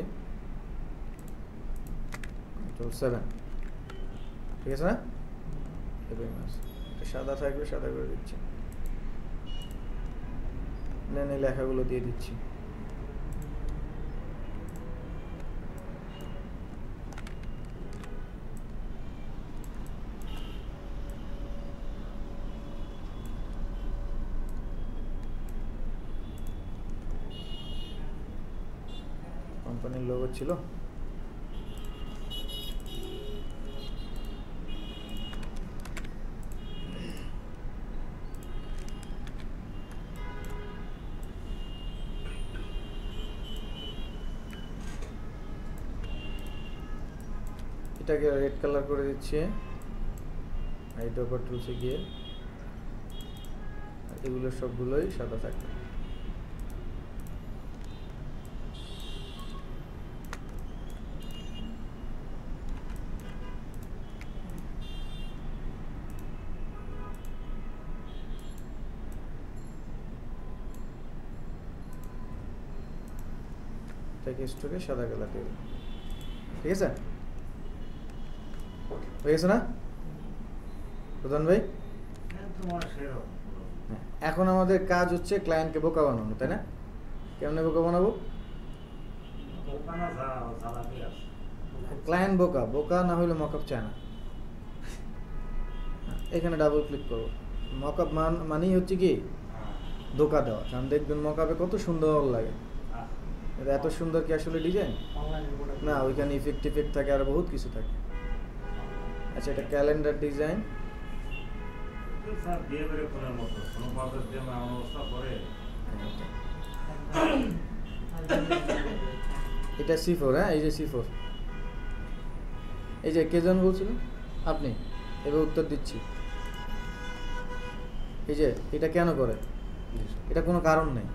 Ctrl+7, ঠিক আছে না? ক্লিপিং মাস্ক এটা সাদা থাকবে, সাদা করে দিচ্ছি, নেন এই লেখাগুলো দিয়ে দিচ্ছি। কোম্পানির লোগো ছিল, এটাকে রেড কালার করে দিচ্ছি আইড্রপার টুলসে গিয়ে, এগুলো সবগুলোই সাদা থাকবে। টেক্সটকে সাদা কালার দিয়ে দিন, ঠিক আছে? হয়ে গেছে না প্রধান ভাই? এখন আমাদের কাজ হচ্ছে ক্লায়েন্টকে বোকা বানানো, তাই না? কেমনে বোকা বানাবো? ক্লায়েন্ট বোকা, বোকা না হলে মকআপ চায় না। এখানে ডাবল ক্লিক করবো, মকআপ মানেই হচ্ছে কি ধোকা দেওয়া। কারণ দেখবেন মকআপে কত সুন্দর লাগে, এত সুন্দর কি আসলে ডিজাইন না, ওইখানে ইফেক্ট থাকে আর বহুত কিছু থাকে। আচ্ছা এটা ক্যালেন্ডার ডিজাইন, এটা C4, হ্যাঁ এই যে C4, এই যে কে জন বলছিল আপনি, এবার উত্তর দিচ্ছি। এই যে এটা কেন করে, এটা কোনো কারণ নেই,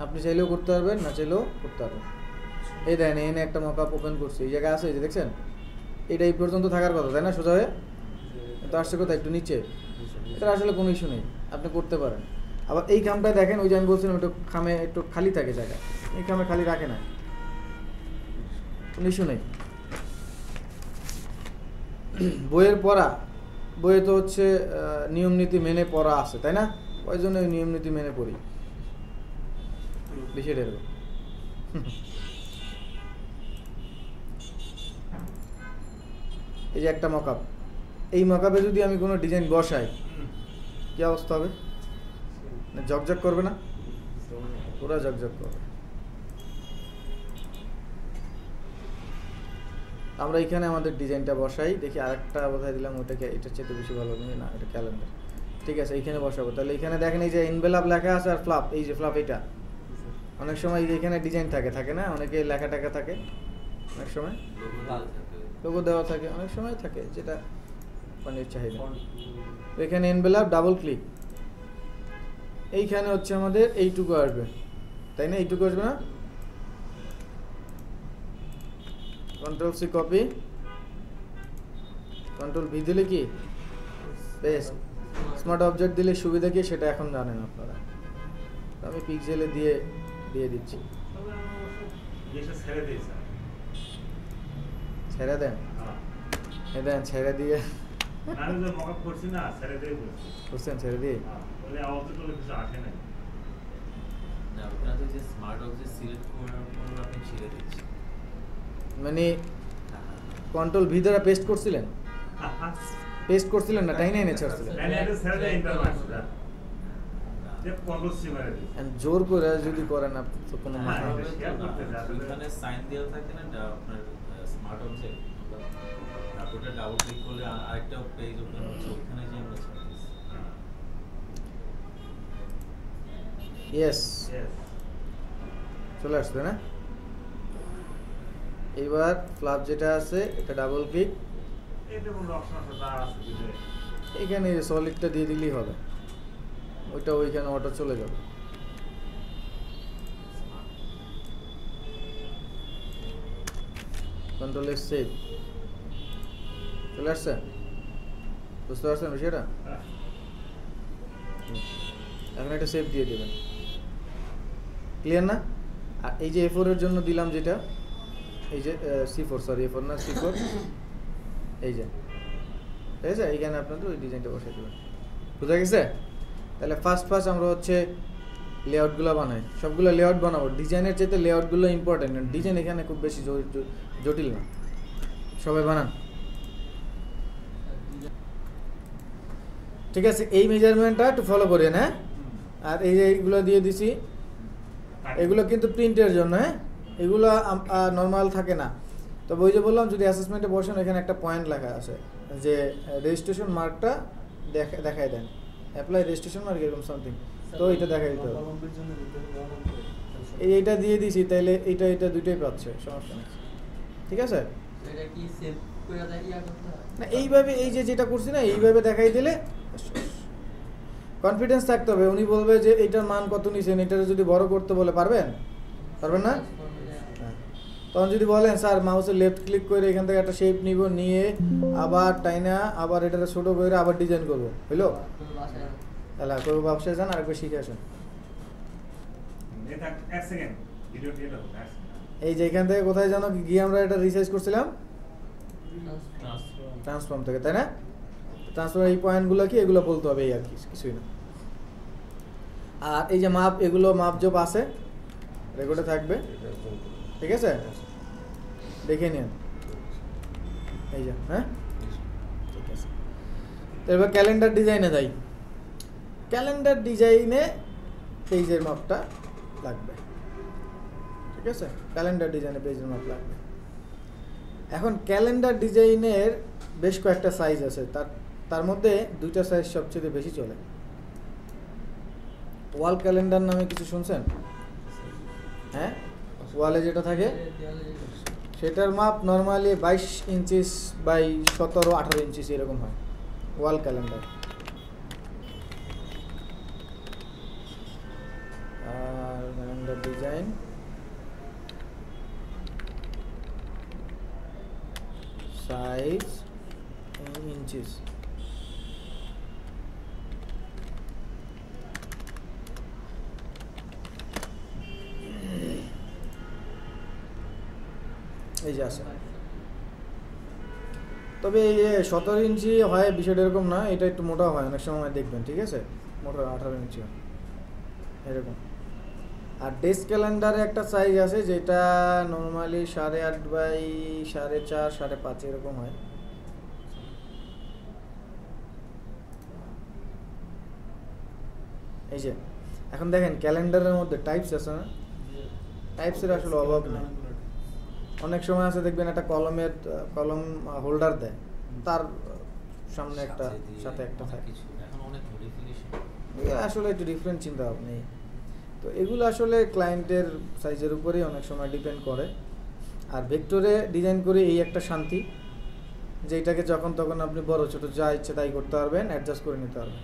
আপনি চাইলেও করতে পারবেন, না চাইলেও করতে পারবেন। এই দেখেন এনে একটা মকআপ ওপেন করছি, এই জায়গায় আছে, এই যে দেখছেন, এটা এই পর্যন্ত থাকার কথা, তাই না? সোজা হয়ে তো আসছে কথা একটু নিচে, এটা আসলে কোনো ইস্যু নেই, আপনি করতে পারেন। আবার এই খামটা দেখেন, ওই যে আমি বলছিলাম একটু খামে একটু খালি থাকে জায়গা, এই খামে খালি রাখে না, কোনো ইস্যু নেই। বইয়ের পড়া, বইয়ে তো হচ্ছে নিয়ম নীতি মেনে পড়া আছে, তাই না? ওই জন্য ওই নিয়ম নীতি মেনে পড়ি, বেশি এরকম। এই যে একটা মকআপ, এই মকআপে যদি আমি কোনো ডিজাইন বসাই কি অবস্থা হবে? ঝকঝক করবে না? পুরো ঝকঝক করবে। আমরা এখানে আমাদের ডিজাইনটা বসাই, দেখি আরেকটা বোঝাই দিলাম, ওটাকে এটার চেয়ে বেশি ভালো হবে না, এটা ক্যালেন্ডার। ঠিক আছে, এইখানে বসাবো। তাহলে এখানে দেখেন এই যে এনভেলপ লেখা আছে আর ফ্লাপ, এই যে ফ্লাপ এটা অনেক সময় এখানে ডিজাইন থাকে না, অনেকে লেখা টাকা থাকে, অনেক সময় লোগো দেওয়া থাকে, অনেক সময় থাকে, যেটা মানে চাহিদা। তো এখানে এনভেলপ ডাবল ক্লিক, এইখানে হচ্ছে আমাদের এইটুকু আসবে, তাই না? এইটুকু আসবে না? Control C copy, control V দিলে কি পেস্ট। স্মার্ট অবজেক্ট দিলে সুবিধা কি সেটা এখন জানেন আপনারা, তো আমি পিক্সেলে দিয়ে দিচ্ছি। এটা ছেড়ে দিই স্যার। ছেড়ে দেন, হ্যাঁ দেন ছেড়ে দিয়ে আমি যে মকআপ করছি না ছেড়ে দিয়ে বলছি। বুঝছেন, ছেড়ে দিয়ে বলে আওয়াজ তো কিছু আসে না। না ওটা তো যে স্মার্ট অবজেক্ট সিলেক্ট করার পর আপনি ছেড়ে দিচ্ছেন। মানে কন্ট্রোল ভি দ্বারা পেস্ট করছিলেন, পেস্ট করছিলেন না, টাইনে এনে ছাড়ছিলেন। মানে এটা ছেড়ে দেয় ইন্টারনেটটা। যে কন্ট্রোল সি মারে দিই। And জোর করে যদি করেন আপনি তো কোনো হ্যাঁ, মানে এটা শেয়ার করতে যাবে। ওইখানে সাইন দেওয়া থাকে না আপনার স্মার্ট অবজেক্ট, তারপরে ডাবল ক্লিক করলে আরেকটা পেজ ওপেন হচ্ছে, ওখানে যে আমরা ছেড়ে দিচ্ছি। Yes Yes. চলে আসছে না? এবার ফ্লাপ যেটা আছে এটা ডাবল ক্লিক, এটা কোন অপশন আছে তার আছে ভিতরে। এখানে সলিডটা দিয়ে দিলেই হবে, ওইটা ওইখানে অটো চলে যাবে। কন্ট্রোল এস সেভ, চলে আসছে, বুঝতে পারছেন বিষয়টা? হ্যাঁ। এখন একটা সেভ দিয়ে দেবেন, ক্লিয়ার না? আর এই যে A4 এর জন্য দিলাম যেটা, এই যে C4, সরি A4 না C4, এই যে ঠিক আছে, এইখানে আপনাদের ওই ডিজাইনটা বসাই দেবেন। বুঝা গেছে? তাহলে ফার্স্ট আমরা হচ্ছে লেআউটগুলো বানাই, সবগুলো লেআউট বানাবো। ডিজাইনের চাইতে লেআউটগুলো ইম্পর্টেন্ট, ডিজাইন এখানে খুব বেশি জটিল না। সবাই বানান, ঠিক আছে? এই মেজারমেন্টটা একটু ফলো করেন, হ্যাঁ? আর এই যে এইগুলো দিয়ে দিছি, এগুলো কিন্তু প্রিন্টের জন্য, হ্যাঁ? এগুলো নর্মাল থাকে না। তবে ওই যে বললাম যদি অ্যাসেসমেন্টে বসেন এখানে একটা পয়েন্ট লেখা আছে যে রেজিস্ট্রেশন মার্কটা দেখাই দেন, অ্যাপ্লাই রেজিস্ট্রেশন মার্ক এরকম সামথিং, তো এটা দেখাই দিতে হবে। এইটা দিয়ে দিছি, তাইলে এটা দুইটাই পাচ্ছে, সমস্যা নেই, ঠিক আছে? এটা কি সেভ করে দেয় ইয়া করতে হয়? না এইভাবে এই যে যেটা করছি না এইভাবে দেখাই দিলে কনফিডেন্স থাকতে হবে। উনি বলবে যে এইটার মান কত নিছেন, এটার যদি বড় করতে বলে পারবেন না? হ্যাঁ। তখন যদি বলেন স্যার মাউসে লেফট ক্লিক করে এখান থেকে একটা শেপ নিব, নিয়ে আবার টাইনা আবার এটাকে ছোট করে আবার ডিজাইন করবো, হইলো? তাহলে করবো, ব্যবসায় যান আরেকবার শিখে আসুন। এটা এক সেকেন্ড ভিডিও ক্লিয়ার হবে। এই যে এখান থেকে কোথায় জানো গিয়ে আমরা এটা রিসার্চ করছিলাম, ট্রান্সফর্ম থেকে, তাই না? ট্রান্সফর্ম এই পয়েন্টগুলো কি এগুলো বলতে হবে, এই আর কি, কিছুই না। আর এই যে মাপ, এগুলো মাপ জব আছে, রেকর্ডে থাকবে, ঠিক আছে? দেখে নিন এই যে, হ্যাঁ ঠিক আছে। তো এবার ক্যালেন্ডার ডিজাইনে যাই। ক্যালেন্ডার ডিজাইনে পেজের মাপটা লাগবে, ঠিক আছে? ক্যালেন্ডার ডিজাইনে পেজের মাপ লাগবে। এখন ক্যালেন্ডার ডিজাইনের বেশ কয়েকটা সাইজ আছে, তার মধ্যে দুইটা সাইজ সবচেয়ে বেশি চলে। ওয়াল ক্যালেন্ডার নামে কিছু শুনছেন? হ্যাঁ, ওয়ালে যেটা থাকে সেটার মাপ নর্মালি 22 ইঞ্চিস বাই 17-18 ইঞ্চিস এরকম হয় ওয়াল ক্যালেন্ডার। আর ক্যালেন্ডার ডিজাইন সাইজ ইঞ্চিস, এই যে আছে। তবে এই 17 ইঞ্চি হয় বিষয়টা এরকম না, এটা একটু মোটা হয় অনেক সময় দেখবেন, ঠিক আছে? মোটা 18 ইঞ্চি হয় এরকম। আর ডেস্ক ক্যালেন্ডারে একটা সাইজ আছে যেটা নর্মালি 8.5 বাই 4.5 5.5 এরকম হয়। এই যে এখন দেখেন ক্যালেন্ডারের মধ্যে টাইপস আছে না, টাইপসের আসলে অভাব নেই। অনেক সময় আছে দেখবেন একটা কলম হোল্ডার দেয়, তার সামনে একটা সাথে একটা থাকে। কিছু এখন অনেক মডিফিকেশন। এগুলো আসলে একটু ডিফারেন্ট চিন্তা ভাবনা। তো এগুলো আসলে ক্লায়েন্টের সাইজের উপরেই অনেক সময় ডিপেন্ড করে। আর ভেক্টরে ডিজাইন করে এই একটা শান্তি যে এটাকে যখন তখন আপনি বড় ছোট যা ইচ্ছে তাই করতে পারবেন, অ্যাডজাস্ট করে নিতে পারবেন।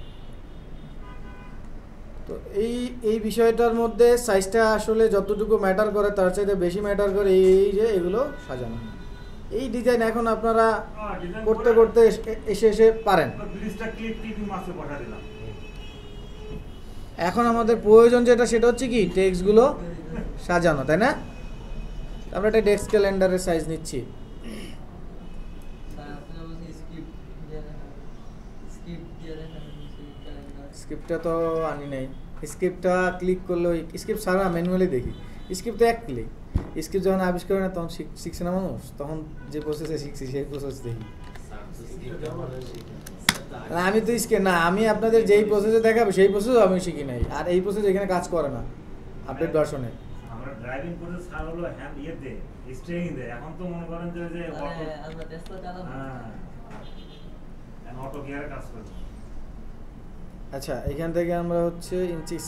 তো এই বিষয়টার মধ্যে সাইজটা আসলে যতটুকু ম্যাটার করে তার চাইতে বেশি ম্যাটার করে এই যে এগুলো সাজানো। এই ডিজাইন এখন আপনারা করতে করতে এসে পারেন। ব্রিজটা ক্লিপ মাসে পাঠা দিলাম। এখন আমাদের প্রয়োজন যেটা সেটা হচ্ছে কি টেক্সটগুলো সাজানো, তাই না? আমরা একটা ডেস্ক ক্যালেন্ডারের সাইজ নিচ্ছি। স্যার আপনি বলছেন স্ক্রিপ্ট দিয়ে দেখান ক্যালেন্ডার। স্ক্রিপ্টটা তো আনি নাই। স্ক্রিপ্টটা ক্লিক করলে স্ক্রিপ্ট সারা ম্যানুয়ালি দেখি। স্ক্রিপ্ট তো এক ক্লিক। স্ক্রিপ্ট যখন আবিষ্কার হয় না তখন শিখছে না মানুষ, তখন যে প্রসেসে শিখছি সেই প্রসেস দেখি। আমি তো আমি আপনাদের যেই প্রসেসে দেখাবো সেই প্রসেসও আমি শিখি নাই, আর এই প্রসেস এখানে কাজ করে না আপডেট ভার্সনে। আমরা ড্রাইভিং করে স্যার হলো হ্যান্ড দে স্টিয়ারিং দে, এখন তো মনে করেন যে অটো, আমরা টেসলা চালাবো। হ্যাঁ অটো গিয়ারে কাজ করে। আচ্ছা, এখান থেকে আমরা হচ্ছে ইঞ্চিস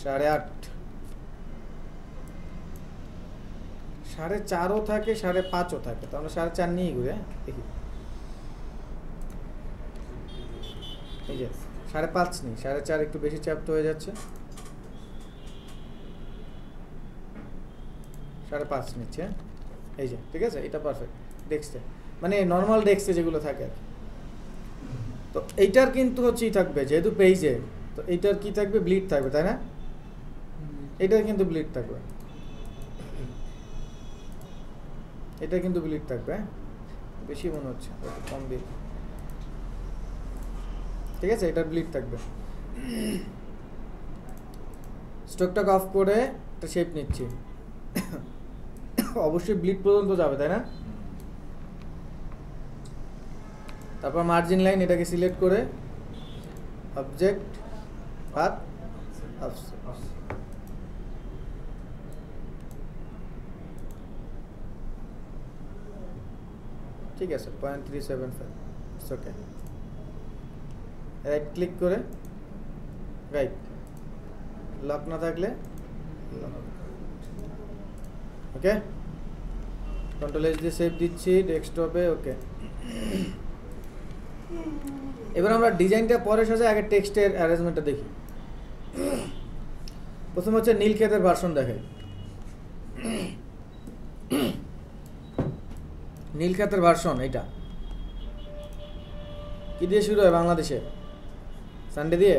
8.5 4.5ও থাকে 5.5ও থাকে, তো আমরা 4.5 নিয়ে ঘুরে দেখি। এই যে 5.5 নিই, 4.5 একটু বেশি চ্যাপ্ট হয়ে যাচ্ছে। 5.5 নিচ্ছে, এই যে ঠিক আছে, এটা পারফেক্ট ডেস্কে, মানে নর্মাল ডেস্কে যেগুলো থাকে আর কি। তো এইটার কিন্তু হচ্ছেই থাকবে যেহেতু পেজে, তো এইটার কি থাকবে, ব্লিড থাকবে, তাই না? এটার কিন্তু ব্লিড থাকবে, এটা কিন্তু ব্লিড থাকবে, বেশি মনে হচ্ছে, কম দিই, ঠিক আছে, এটার ব্লিড থাকবে। স্টকটাকে অফ করে একটা শেপ নিচ্ছি, অবশ্যই ব্লিড পর্যন্ত যাবে, তাই না? তারপর মার্জিন লাইন, এটাকে সিলেক্ট করে অবজেক্ট পাথ অফসেট, ঠিক আছে, 0.375, ইটস ওকে। রাইট ক্লিক করে রাইট, লক না থাকলে ওকে, কন্ট্রোল এস দিয়ে সেভ দিচ্ছি ডেস্কটপে, ওকে। এবার আমরা ডিজাইনটা পরে সাজাই, আগে টেক্সটের অ্যারেঞ্জমেন্টটা দেখি। প্রথম হচ্ছে নীলক্ষেতের ভার্সন দেখাই। নীলক্ষেতের ভার্সন এইটা কি দিয়ে শুরু হয় বাংলাদেশে? সানডে দিয়ে।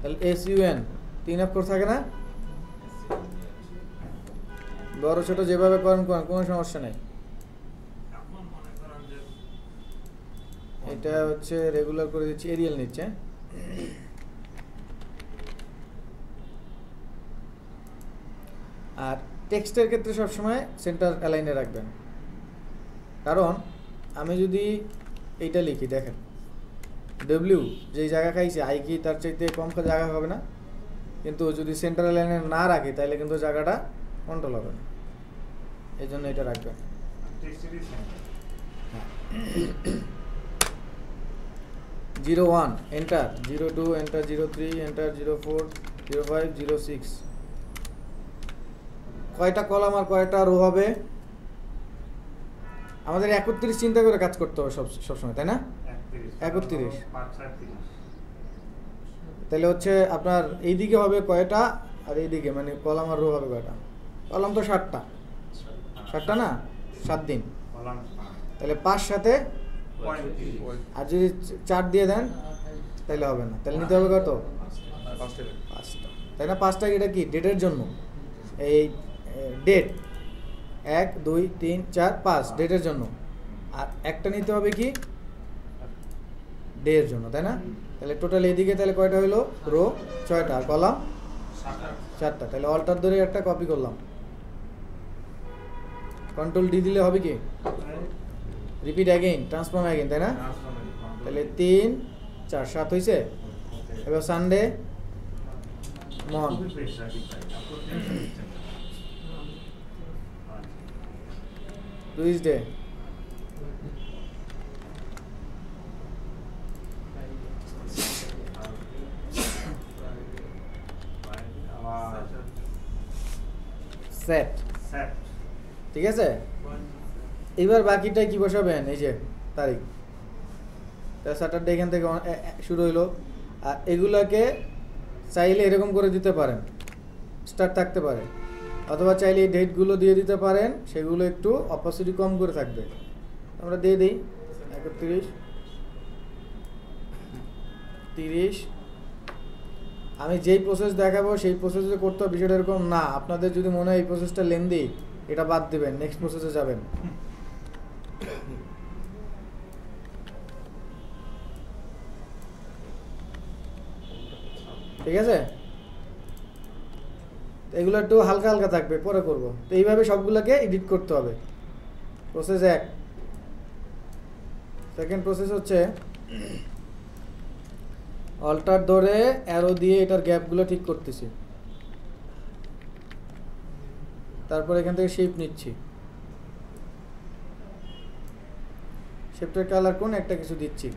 তাহলে SUN 3 অক্ষর থাকে না? বড় ছোট যেভাবে করেন কোনো সমস্যা নেই। এটা হচ্ছে রেগুলার করে দিচ্ছি, এরিয়াল নিচ্ছে। আর টেক্সটের ক্ষেত্রে সবসময় সেন্টার অ্যালাইনে রাখবেন, কারণ আমি যদি এইটা লিখি, দেখেন W যেই জায়গা খাইছে আই কি তার চাইতে কম জায়গা হবে না, কিন্তু যদি সেন্টার অ্যালাইনে না রাখি তাহলে কিন্তু জায়গাটা কন্ট্রোল হবে না, এই জন্য এটা রাখবেন। 01 এন্টার, 02 এন্টার, 03 এন্টার, 04 05 06। কয়টা কলাম আর কয়টা রো হবে? আমাদের 31 চিন্তা করে কাজ করতে হবে সবসময়, তাই না? 31, তাহলে হচ্ছে আপনার এইদিকে হবে কয়টা আর এইদিকে মানে কলাম আর রো হবে কয়টা? কলাম তো 60টা না, 7 দিন, তাহলে 5 সাথে, আর যদি 4 দিয়ে দেন তাহলে হবে না, তাহলে নিতে হবে কত? 5টা, তাই না? 5টা এটা কি ডেটের জন্য, এই ডেট 1 2 3 4 5 ডেটের জন্য, আর একটা নিতে হবে কি ডে এর জন্য, তাই না? তাহলে টোটাল এইদিকে তাহলে কয়টা হলো? রো 6টা আর কলাম 4টা, তাহলে অল্টার ধরে একটা কপি করলাম, কন্ট্রোল ডি দিলে হবে কি রিপিট অ্যাগেইন, ট্রান্সফর্ম অ্যাগেইন, তাই না? তাহলে 3 4 7 হয়েছে। এবার সানডে মোহন। কপি পেস্ট সার্টিফাইড আপলোড দিচ্ছেন না। আচ্ছা টুইসডে আবার সেট, সেট ঠিক আছে। এবার বাকিটা কি বসাবেন, এই যে তারিখ, তা স্যাটারডে এখান থেকে শুরু হইলো। আর এগুলাকে চাইলে এরকম করে দিতে পারেন, স্টার্ট থাকতে পারে, অথবা চাইলে এই ডেটগুলো দিয়ে দিতে পারেন, সেগুলো একটু অপাসিটি কম করে থাকবে। আমরা দিয়ে দিই 31, 30। আমি যেই প্রসেস দেখাবো সেই প্রসেসে করতে হবে, বিষয়টা এরকম না। আপনাদের যদি মনে হয় এই প্রসেসটা লেন্দি, এটা বাদ দিবেন, নেক্সট প্রসেসে যাবেন। ঠিক আছে, এগুলো একটু হালকা হালকা থাকবে, পরে করব। তো এইভাবে সবগুলোকে এডিট করতে হবে। প্রসেস 1। সেকেন্ড প্রসেস হচ্ছে অল্টার ধরে অ্যারো দিয়ে এটার গ্যাপগুলো ঠিক করতেছি, তারপর এখান থেকে শেপ নিচ্ছি, শেপটার কালার কোন একটা কিছু দিচ্ছি,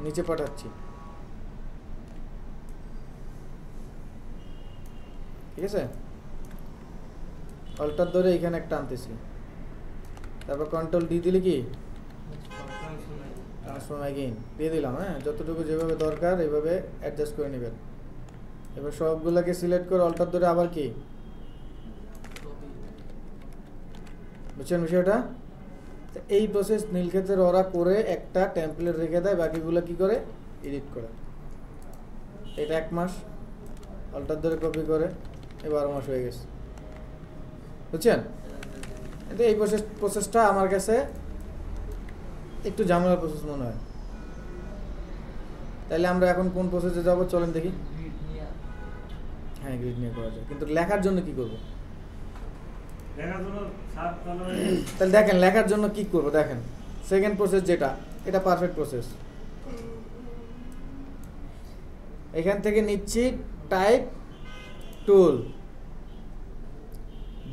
নিচে পাঠাচ্ছি, ঠিক আছে। অল্টার ধরে এখানে একটা আনতেছি, তারপর কন্ট্রোল ডি দিলে কি ট্রান্সফর্ম অ্যাগেইন দিয়ে দিলাম। হ্যাঁ, যতটুকু যেভাবে দরকার এইভাবে অ্যাডজাস্ট করে নেবেন। এবার সবগুলোকে সিলেক্ট করে অল্টার ধরে আবার কি, বুঝছেন বিষয়টা? এই প্রসেস নীলক্ষেতের ওরা করে একটা টেমপ্লেট রেখে দেয়, বাকিগুলো কি করে এডিট করে। এটা 1 মাস অল্টার ধরে কপি করে, 12 মাস হয়ে গেছে, বুঝছেন? কিন্তু এই প্রসেসটা আমার কাছে একটু ঝামেলার প্রসেস মনে হয়। তাহলে আমরা এখন কোন প্রসেসে যাব, চলেন দেখি। হ্যাঁ, গ্রিড নিয়ে করা যায়, কিন্তু লেখার জন্য কি করব? দেখার জন্য সাব কালার তাহলে দেখেন লেখার জন্য কি করব, দেখেন সেকেন্ড প্রসেস যেটা, এটা পারফেক্ট প্রসেস। এখান থেকে নিচ্ছি টাইপ টুল,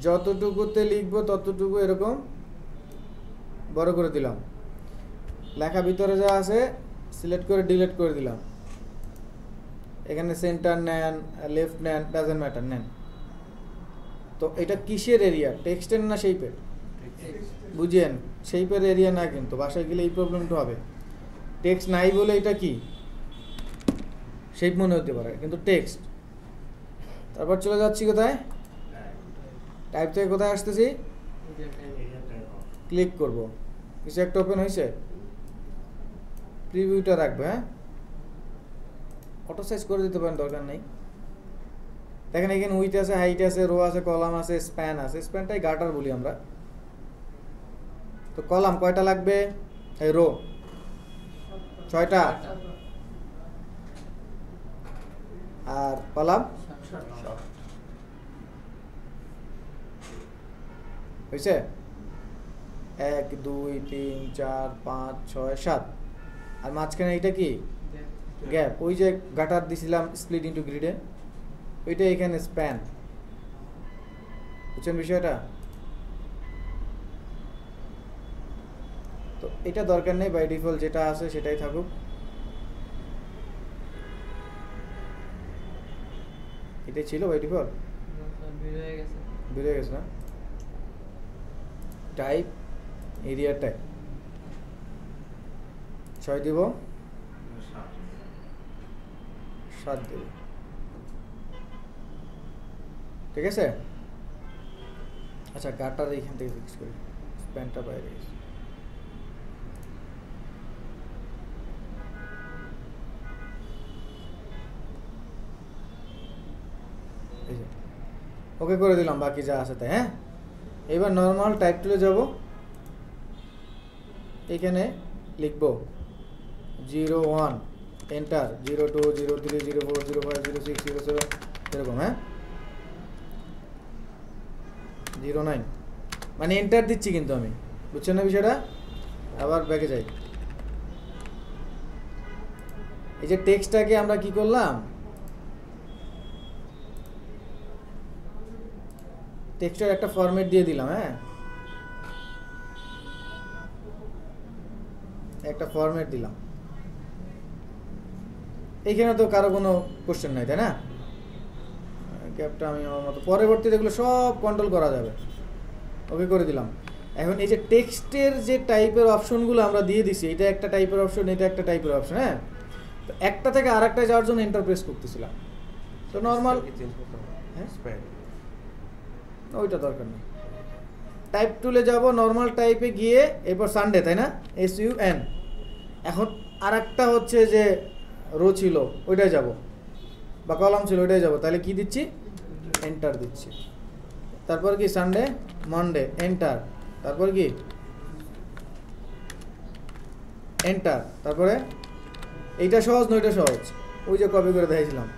যতটুকুতে লিখবো ততটুকু এরকম বড় করে দিলাম। লেখা ভিতরে যা আছে সিলেক্ট করে ডিলিট করে দিলাম। এখানে সেন্টার নেন, লেফট নেন, ডাজন্ট ম্যাটার, নেন। তো এটা কিসের এরিয়া, টেক্সটের না শেপের? বুঝেন, শেপের এরিয়া না, কিন্তু বাসায় গেলে এই প্রবলেমটা হবে। টেক্সট নাই বলে এটা কি শেপ মনে হতে পারে, কিন্তু টেক্সট। তারপর চলে যাচ্ছি কোথায়, টাইপ থেকে কোথায় আসতেছি, ক্লিক করব, কিছু একটা ওপেন হয়েছে, প্রিভিউটা রাখবে। হ্যাঁ, অটো সাইজ করে দিতে পারেন, দরকার নেই। দেখেন এখানে উইথ আছে, হাইট আছে, রো আছে, কলাম আছে, স্প্যান আছে। স্প্যানটাই গাটার বলি আমরা। তো কলাম কয়টা লাগবে, এই রো 6টা, আর কলাম হয়েছে 1 2 3 4 5 6 7। আর মাঝখানে এইটা কি গ্যাপ, ওই যে গাটার দিছিলাম স্প্লিট ইনটু গ্রিডে, ওইটা এখানে স্প্যান। বুঝছেন বিষয়টা? তো এটা দরকার নেই, বাই ডিফল্ট যেটা আছে সেটাই থাকুক। এটাই ছিল বাই ডিফল্ট, বেরিয়ে গেছে না? টাইপ এরিয়া টাইপ 6 দিব, 7 দেব, ঠিক আছে। আচ্ছা, গাটার এইখান থেকে ফিক্স করি, স্প্যানটা বাইরে গেছে। ওকে করে দিলাম, বাকি যা আছে তাই। হ্যাঁ, এবার নর্মাল টাইপ টুলে যাব, এখানে লিখব 01, এন্টার, 02 03 04 05 06 07 এরকম। হ্যাঁ, 09 মানে এন্টার দিচ্ছি কিন্তু আমি, বুঝছেন না বিষয়টা? আবার ব্যাকে যাই। এই যে টেক্সটটাকে আমরা কি করলাম, টেক্সটের একটা ফরম্যাট দিয়ে দিলাম, হ্যাঁ একটা ফরম্যাট দিলাম। এইখানে তো কারো কোনো কোশ্চেন নাই, তাই না? গ্যাপটা আমি আমার মতো পরবর্তীতে এগুলো সব কন্ট্রোল করা যাবে। ওকে করে দিলাম। এখন এই যে টেক্সটের যে টাইপের অপশনগুলো আমরা দিয়ে দিছি, এটা একটা টাইপের অপশন, এটা একটা টাইপের অপশন, হ্যাঁ। তো একটা থেকে আরেকটায় যাওয়ার জন্য এন্টার প্রেস করতেছিলাম। তো নর্মাল, চেঞ্জ করতে হবে। হ্যাঁ স্প্যান ওইটা দরকার নেই। টাইপ টুলে যাব, নর্মাল টাইপে গিয়ে এরপর সানডে, তাই না? SUN। এখন আরেকটা হচ্ছে যে রো ছিল ওইটাই যাব, বা কলাম ছিল ওইটাই যাব, তাহলে কি দিচ্ছি? এন্টার দিচ্ছি। তারপর কি সানডে, মানডে, এন্টার। তারপর কি এন্টার। তারপরে এইটা সহজ না ওইটা সহজ? ওই যে কপি করে দেখাইছিলাম।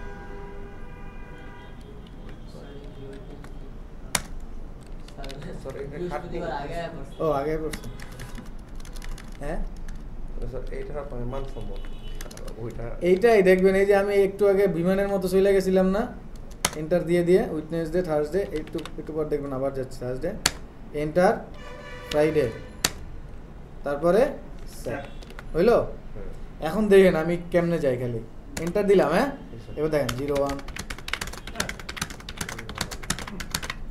Sorry, এটা বৃহস্পতিবার আগে পড়ছে। ও আগে করছি, হ্যাঁ। স্যার এইটার আপনার মানসম্মত ওইটা এইটাই দেখবেন, এই যে আমি একটু আগে বিমানের মতো চলে গেছিলাম না, এন্টার দিয়ে দিয়ে উইটনেসডে, থার্সডে, একটু একটু পর দেখবেন আবার যাচ্ছে থার্সডে, এন্টার, ফ্রাইডে, তারপরে হইলো। হ্যাঁ। এখন দেখেন আমি কেমনে যাই, খালি এন্টার দিলাম, হ্যাঁ। এবার দেখেন 01,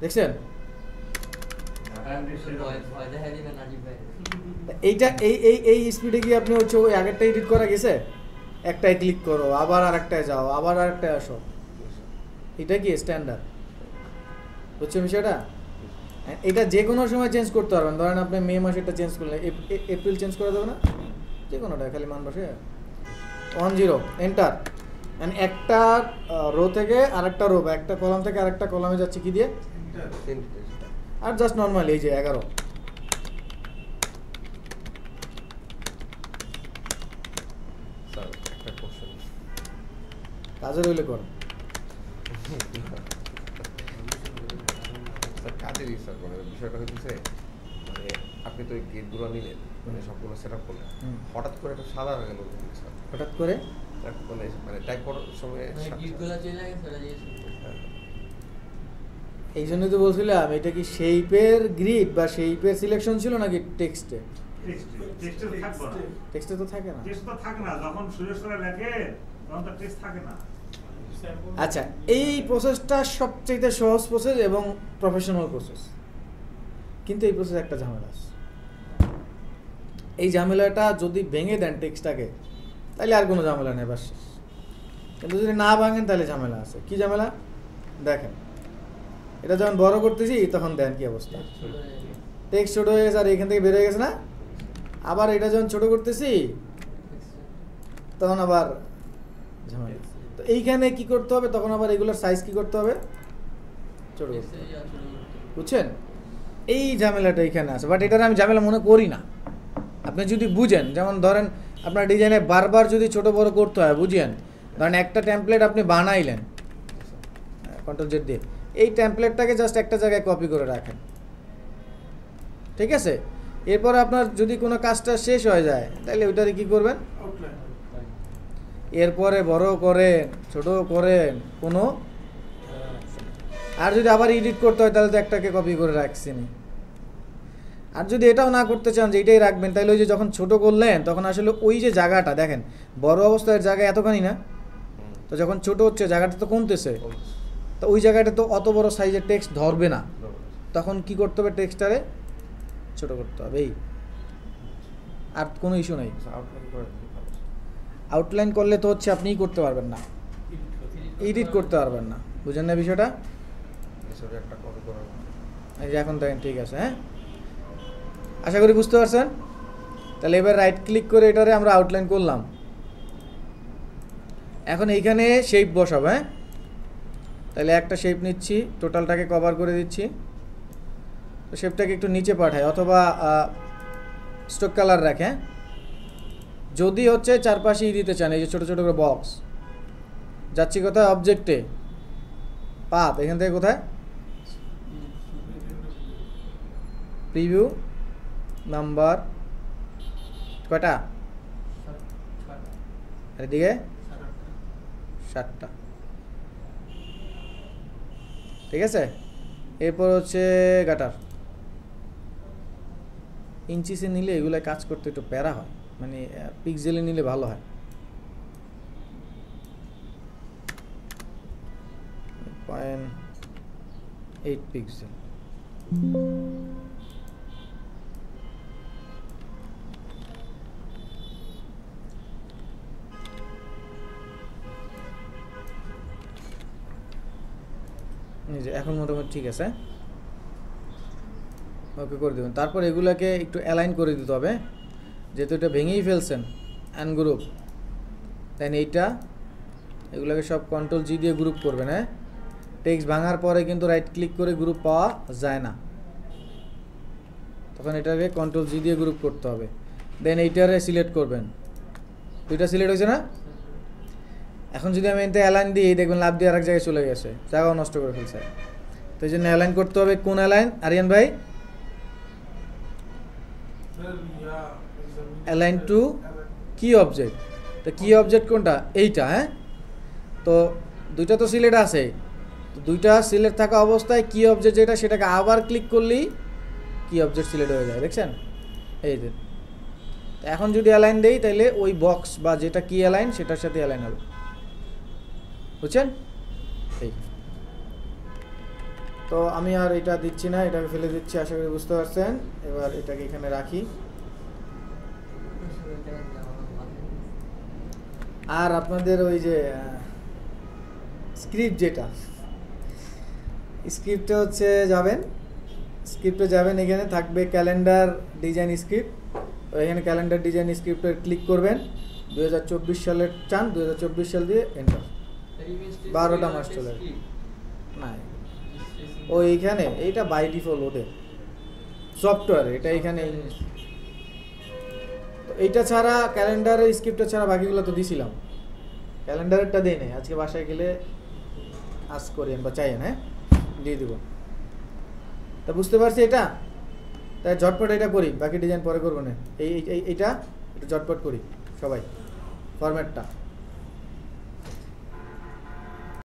দেখছেন? ভয় দেখা দিবেন নাজিব ভাই। এইটা এই এই এই স্পিডে কি আপনি হচ্ছে ওই আগেরটা এডিট করা গেছে? একটায় ক্লিক করো, আবার আরেকটায় যাও, আবার আরেকটায় আসো, এটা কি স্ট্যান্ডার্ড? বুঝছো বিষয়টা? এটা যে কোনো সময় চেঞ্জ করতে পারবেন। ধরেন আপনি মে মাসেরটা চেঞ্জ করলেন, এপ্রিল চেঞ্জ করে দেবে না, যে কোনোটা খালি মান বসে 10 এন্টার। মানে একটা রো থেকে আরেকটা রো, বা একটা কলাম থেকে আরেকটা কলামে যাচ্ছে কি দিয়ে? আর জাস্ট নর্মালি এই যে 11। স্যার একটা কোশ্চেন কাজের হইলে কর। স্যার কাজেরই স্যার মানে বিষয়টা হচ্ছে মানে আপনি তো ওই গেটগুলো নিলেন, মানে সবগুলো সেট আপ করলেন, হঠাৎ করে একটা সাদা হয়ে গেল স্যার। হঠাৎ করে মানে মানে টাইপ করার সময় মানে গিফটগুলো চলে গেছে ওটা দিয়েছে। এই জন্যই তো বলছিলাম, এটা কি শেপের গ্রিড বা শেপের সিলেকশন ছিল নাকি টেক্সটে? টেক্সটে থাকবো না, টেক্সটে তো থাকে না। টেক্সট তো থাকে না, যখন সুরেশ করে লেখে তখন তো টেক্সট থাকে না। আচ্ছা, এই প্রসেসটা সবচেয়ে সহজ প্রসেস এবং প্রফেশনাল প্রসেস, কিন্তু এই প্রসেস একটা ঝামেলা আছে। এই ঝামেলাটা যদি ভেঙে দেন টেক্সটটাকে, তাহলে আর কোনো ঝামেলা নেই, বাস। কিন্তু যদি না ভাঙেন তাহলে ঝামেলা আছে। কি ঝামেলা? দেখেন, এটা যখন বড় করতেছি তখন দেন কি অবস্থা, টেক্সট ছোট হয়ে গেছে আর এখান থেকে বের হয়ে গেছে না। আবার এটা যখন ছোট করতেছি তখন আবার ঝামেলা। তো এইখানে কি করতে হবে, তখন আবার এগুলোর সাইজ কি করতে হবে? ছোট করতে হবে। বুঝছেন? এই ঝামেলাটা এইখানে আছে, বাট এটার আমি ঝামেলা মনে করি না। আপনি যদি বুঝেন, যেমন ধরেন আপনার ডিজাইনে বারবার যদি ছোট বড় করতে হয়, বুঝেন, ধরেন একটা টেমপ্লেট আপনি বানাইলেন কন্ট্রোল জেড দিয়ে, এই টেমপ্লেটটাকে জাস্ট একটা জায়গায় কপি করে রাখেন, ঠিক আছে? এরপর আপনার যদি কোনো কাজটা শেষ হয়ে যায়, তাহলে ওইটাতে কী করবেন? এরপরে বড় করেন, ছোট করেন, কোনো। আর যদি আবার এডিট করতে হয় তাহলে তো একটাকে কপি করে রাখছি না। আর যদি এটাও না করতে চান যে এটাই রাখবেন, তাহলে ওই যে যখন ছোট করলেন তখন আসলে ওই যে জায়গাটা দেখেন, বড় অবস্থায় জায়গা এতখানি না, তো যখন ছোট হচ্ছে জায়গাটা তো কমতেছে, তো ওই জায়গাটা তো অত বড় সাইজের টেক্সট ধরবে না। তখন কি করতে হবে? টেক্সটারে ছোট করতে হবে, এই। আর কোনো ইস্যু নাই। আউটলাইন করলে তো হচ্ছে আপনিই করতে পারবেন না, এডিট করতে পারবেন না। বুঝেন না বিষয়টা? একটা কপি করা এই যে এখন দেখেন, ঠিক আছে, হ্যাঁ, আশা করি বুঝতে পারছেন। তাহলে এবার রাইট ক্লিক করে এটারে আমরা আউটলাইন করলাম। এখন এইখানে শেপ বসাবো, হ্যাঁ। তাহলে একটা শেপ নিচ্ছি, টোটালটাকে কভার করে দিচ্ছি, তো শেপটাকে একটু নিচে পাঠাই, অথবা স্ট্রোক কালার রাখে। যদি হচ্ছে চারপাশেই দিতে চান, এই যে ছোটো ছোটো করে বক্স, যাচ্ছি কোথায়? অবজেক্টে, পাথ, এখান থেকে কোথায়? প্রিভিউ নাম্বার কয়টা? এদিকে 7টা, ঠিক আছে। এরপর হচ্ছে গাটার। ইঞ্চিসে নিলে এগুলো কাজ করতে একটু প্যারা হয়, মানে পিক্সেলে নিলে ভালো হয়। 0.8 পিক্সেল। এখন মোটামুটি ঠিক আছে, ওকে করে দেবেন। তারপর এগুলাকে একটু অ্যালাইন করে দিতে হবে, যেহেতু এটা ভেঙেই ফেলছেন অ্যান্ড গ্রুপ, দেন এইটা এগুলোকে সব কন্ট্রোল জি দিয়ে গ্রুপ করবেন। হ্যাঁ, টেক্সট ভাঙার পরে কিন্তু রাইট ক্লিক করে গ্রুপ পাওয়া যায় না, তখন এটাকে কন্ট্রোল জি দিয়ে গ্রুপ করতে হবে। দেন এইটারে সিলেক্ট করবেন, দুইটা সিলেক্ট হয়েছে না? এখন যদি আমি এটা অ্যালাইন দিই, দেখবেন লাভ দিয়ে আরেক জায়গায় চলে গেছে, জায়গাও নষ্ট করে ফেলছে। তো এই জন্য অ্যালাইন করতে হবে। কোন অ্যালাইন আরিয়ান ভাই? অ্যালাইন টু কি অবজেক্ট। তো কি অবজেক্ট কোনটা? এইটা। হ্যাঁ, তো দুইটা তো সিলেক্ট আছে, তো দুইটা সিলেক্ট থাকা অবস্থায় কি অবজেক্ট যেটা, সেটাকে আবার ক্লিক করলেই কি অবজেক্ট সিলেক্ট হয়ে যায়, দেখছেন? এই যে এখন যদি অ্যালাইন দেই, তাহলে ওই বক্স বা যেটা কি অ্যালাইন সেটার সাথে অ্যালাইন হবে, বুঝছেন? এই তো আমি আর এটা দিচ্ছি না, এটাকে ফেলে দিচ্ছি, আশা করি বুঝতে পারছেন। এবার এটাকে এখানে রাখি। আর আপনাদের ওই যে স্ক্রিপ্ট, যেটা স্ক্রিপ্টে হচ্ছে যাবেন, স্ক্রিপ্টে যাবেন, এখানে থাকবে ক্যালেন্ডার ডিজাইন স্ক্রিপ্ট। তো এখানে ক্যালেন্ডার ডিজাইন স্ক্রিপ্টে ক্লিক করবেন। 2024 সালের চান, 2024 সাল দিয়ে এন্টার। 12টা মাস চলে না, ও এইখানে এইটা বাই ডিফল্ট ওদের সফটওয়্যার, এটা এখানে। তো এইটা ছাড়া ক্যালেন্ডারের স্ক্রিপ্টটা ছাড়া বাকিগুলো তো দিছিলাম, ক্যালেন্ডারেরটা দেই নাই। আজকে বাসায় গেলে আজ করেন বা চাইয়েন, হ্যাঁ দিয়ে দিব। তা বুঝতে পারছি এটা, তাই ঝটপট এটা করি, বাকি ডিজাইন পরে করবো না। এইটা একটু ঝটপট করি সবাই, ফরম্যাটটা।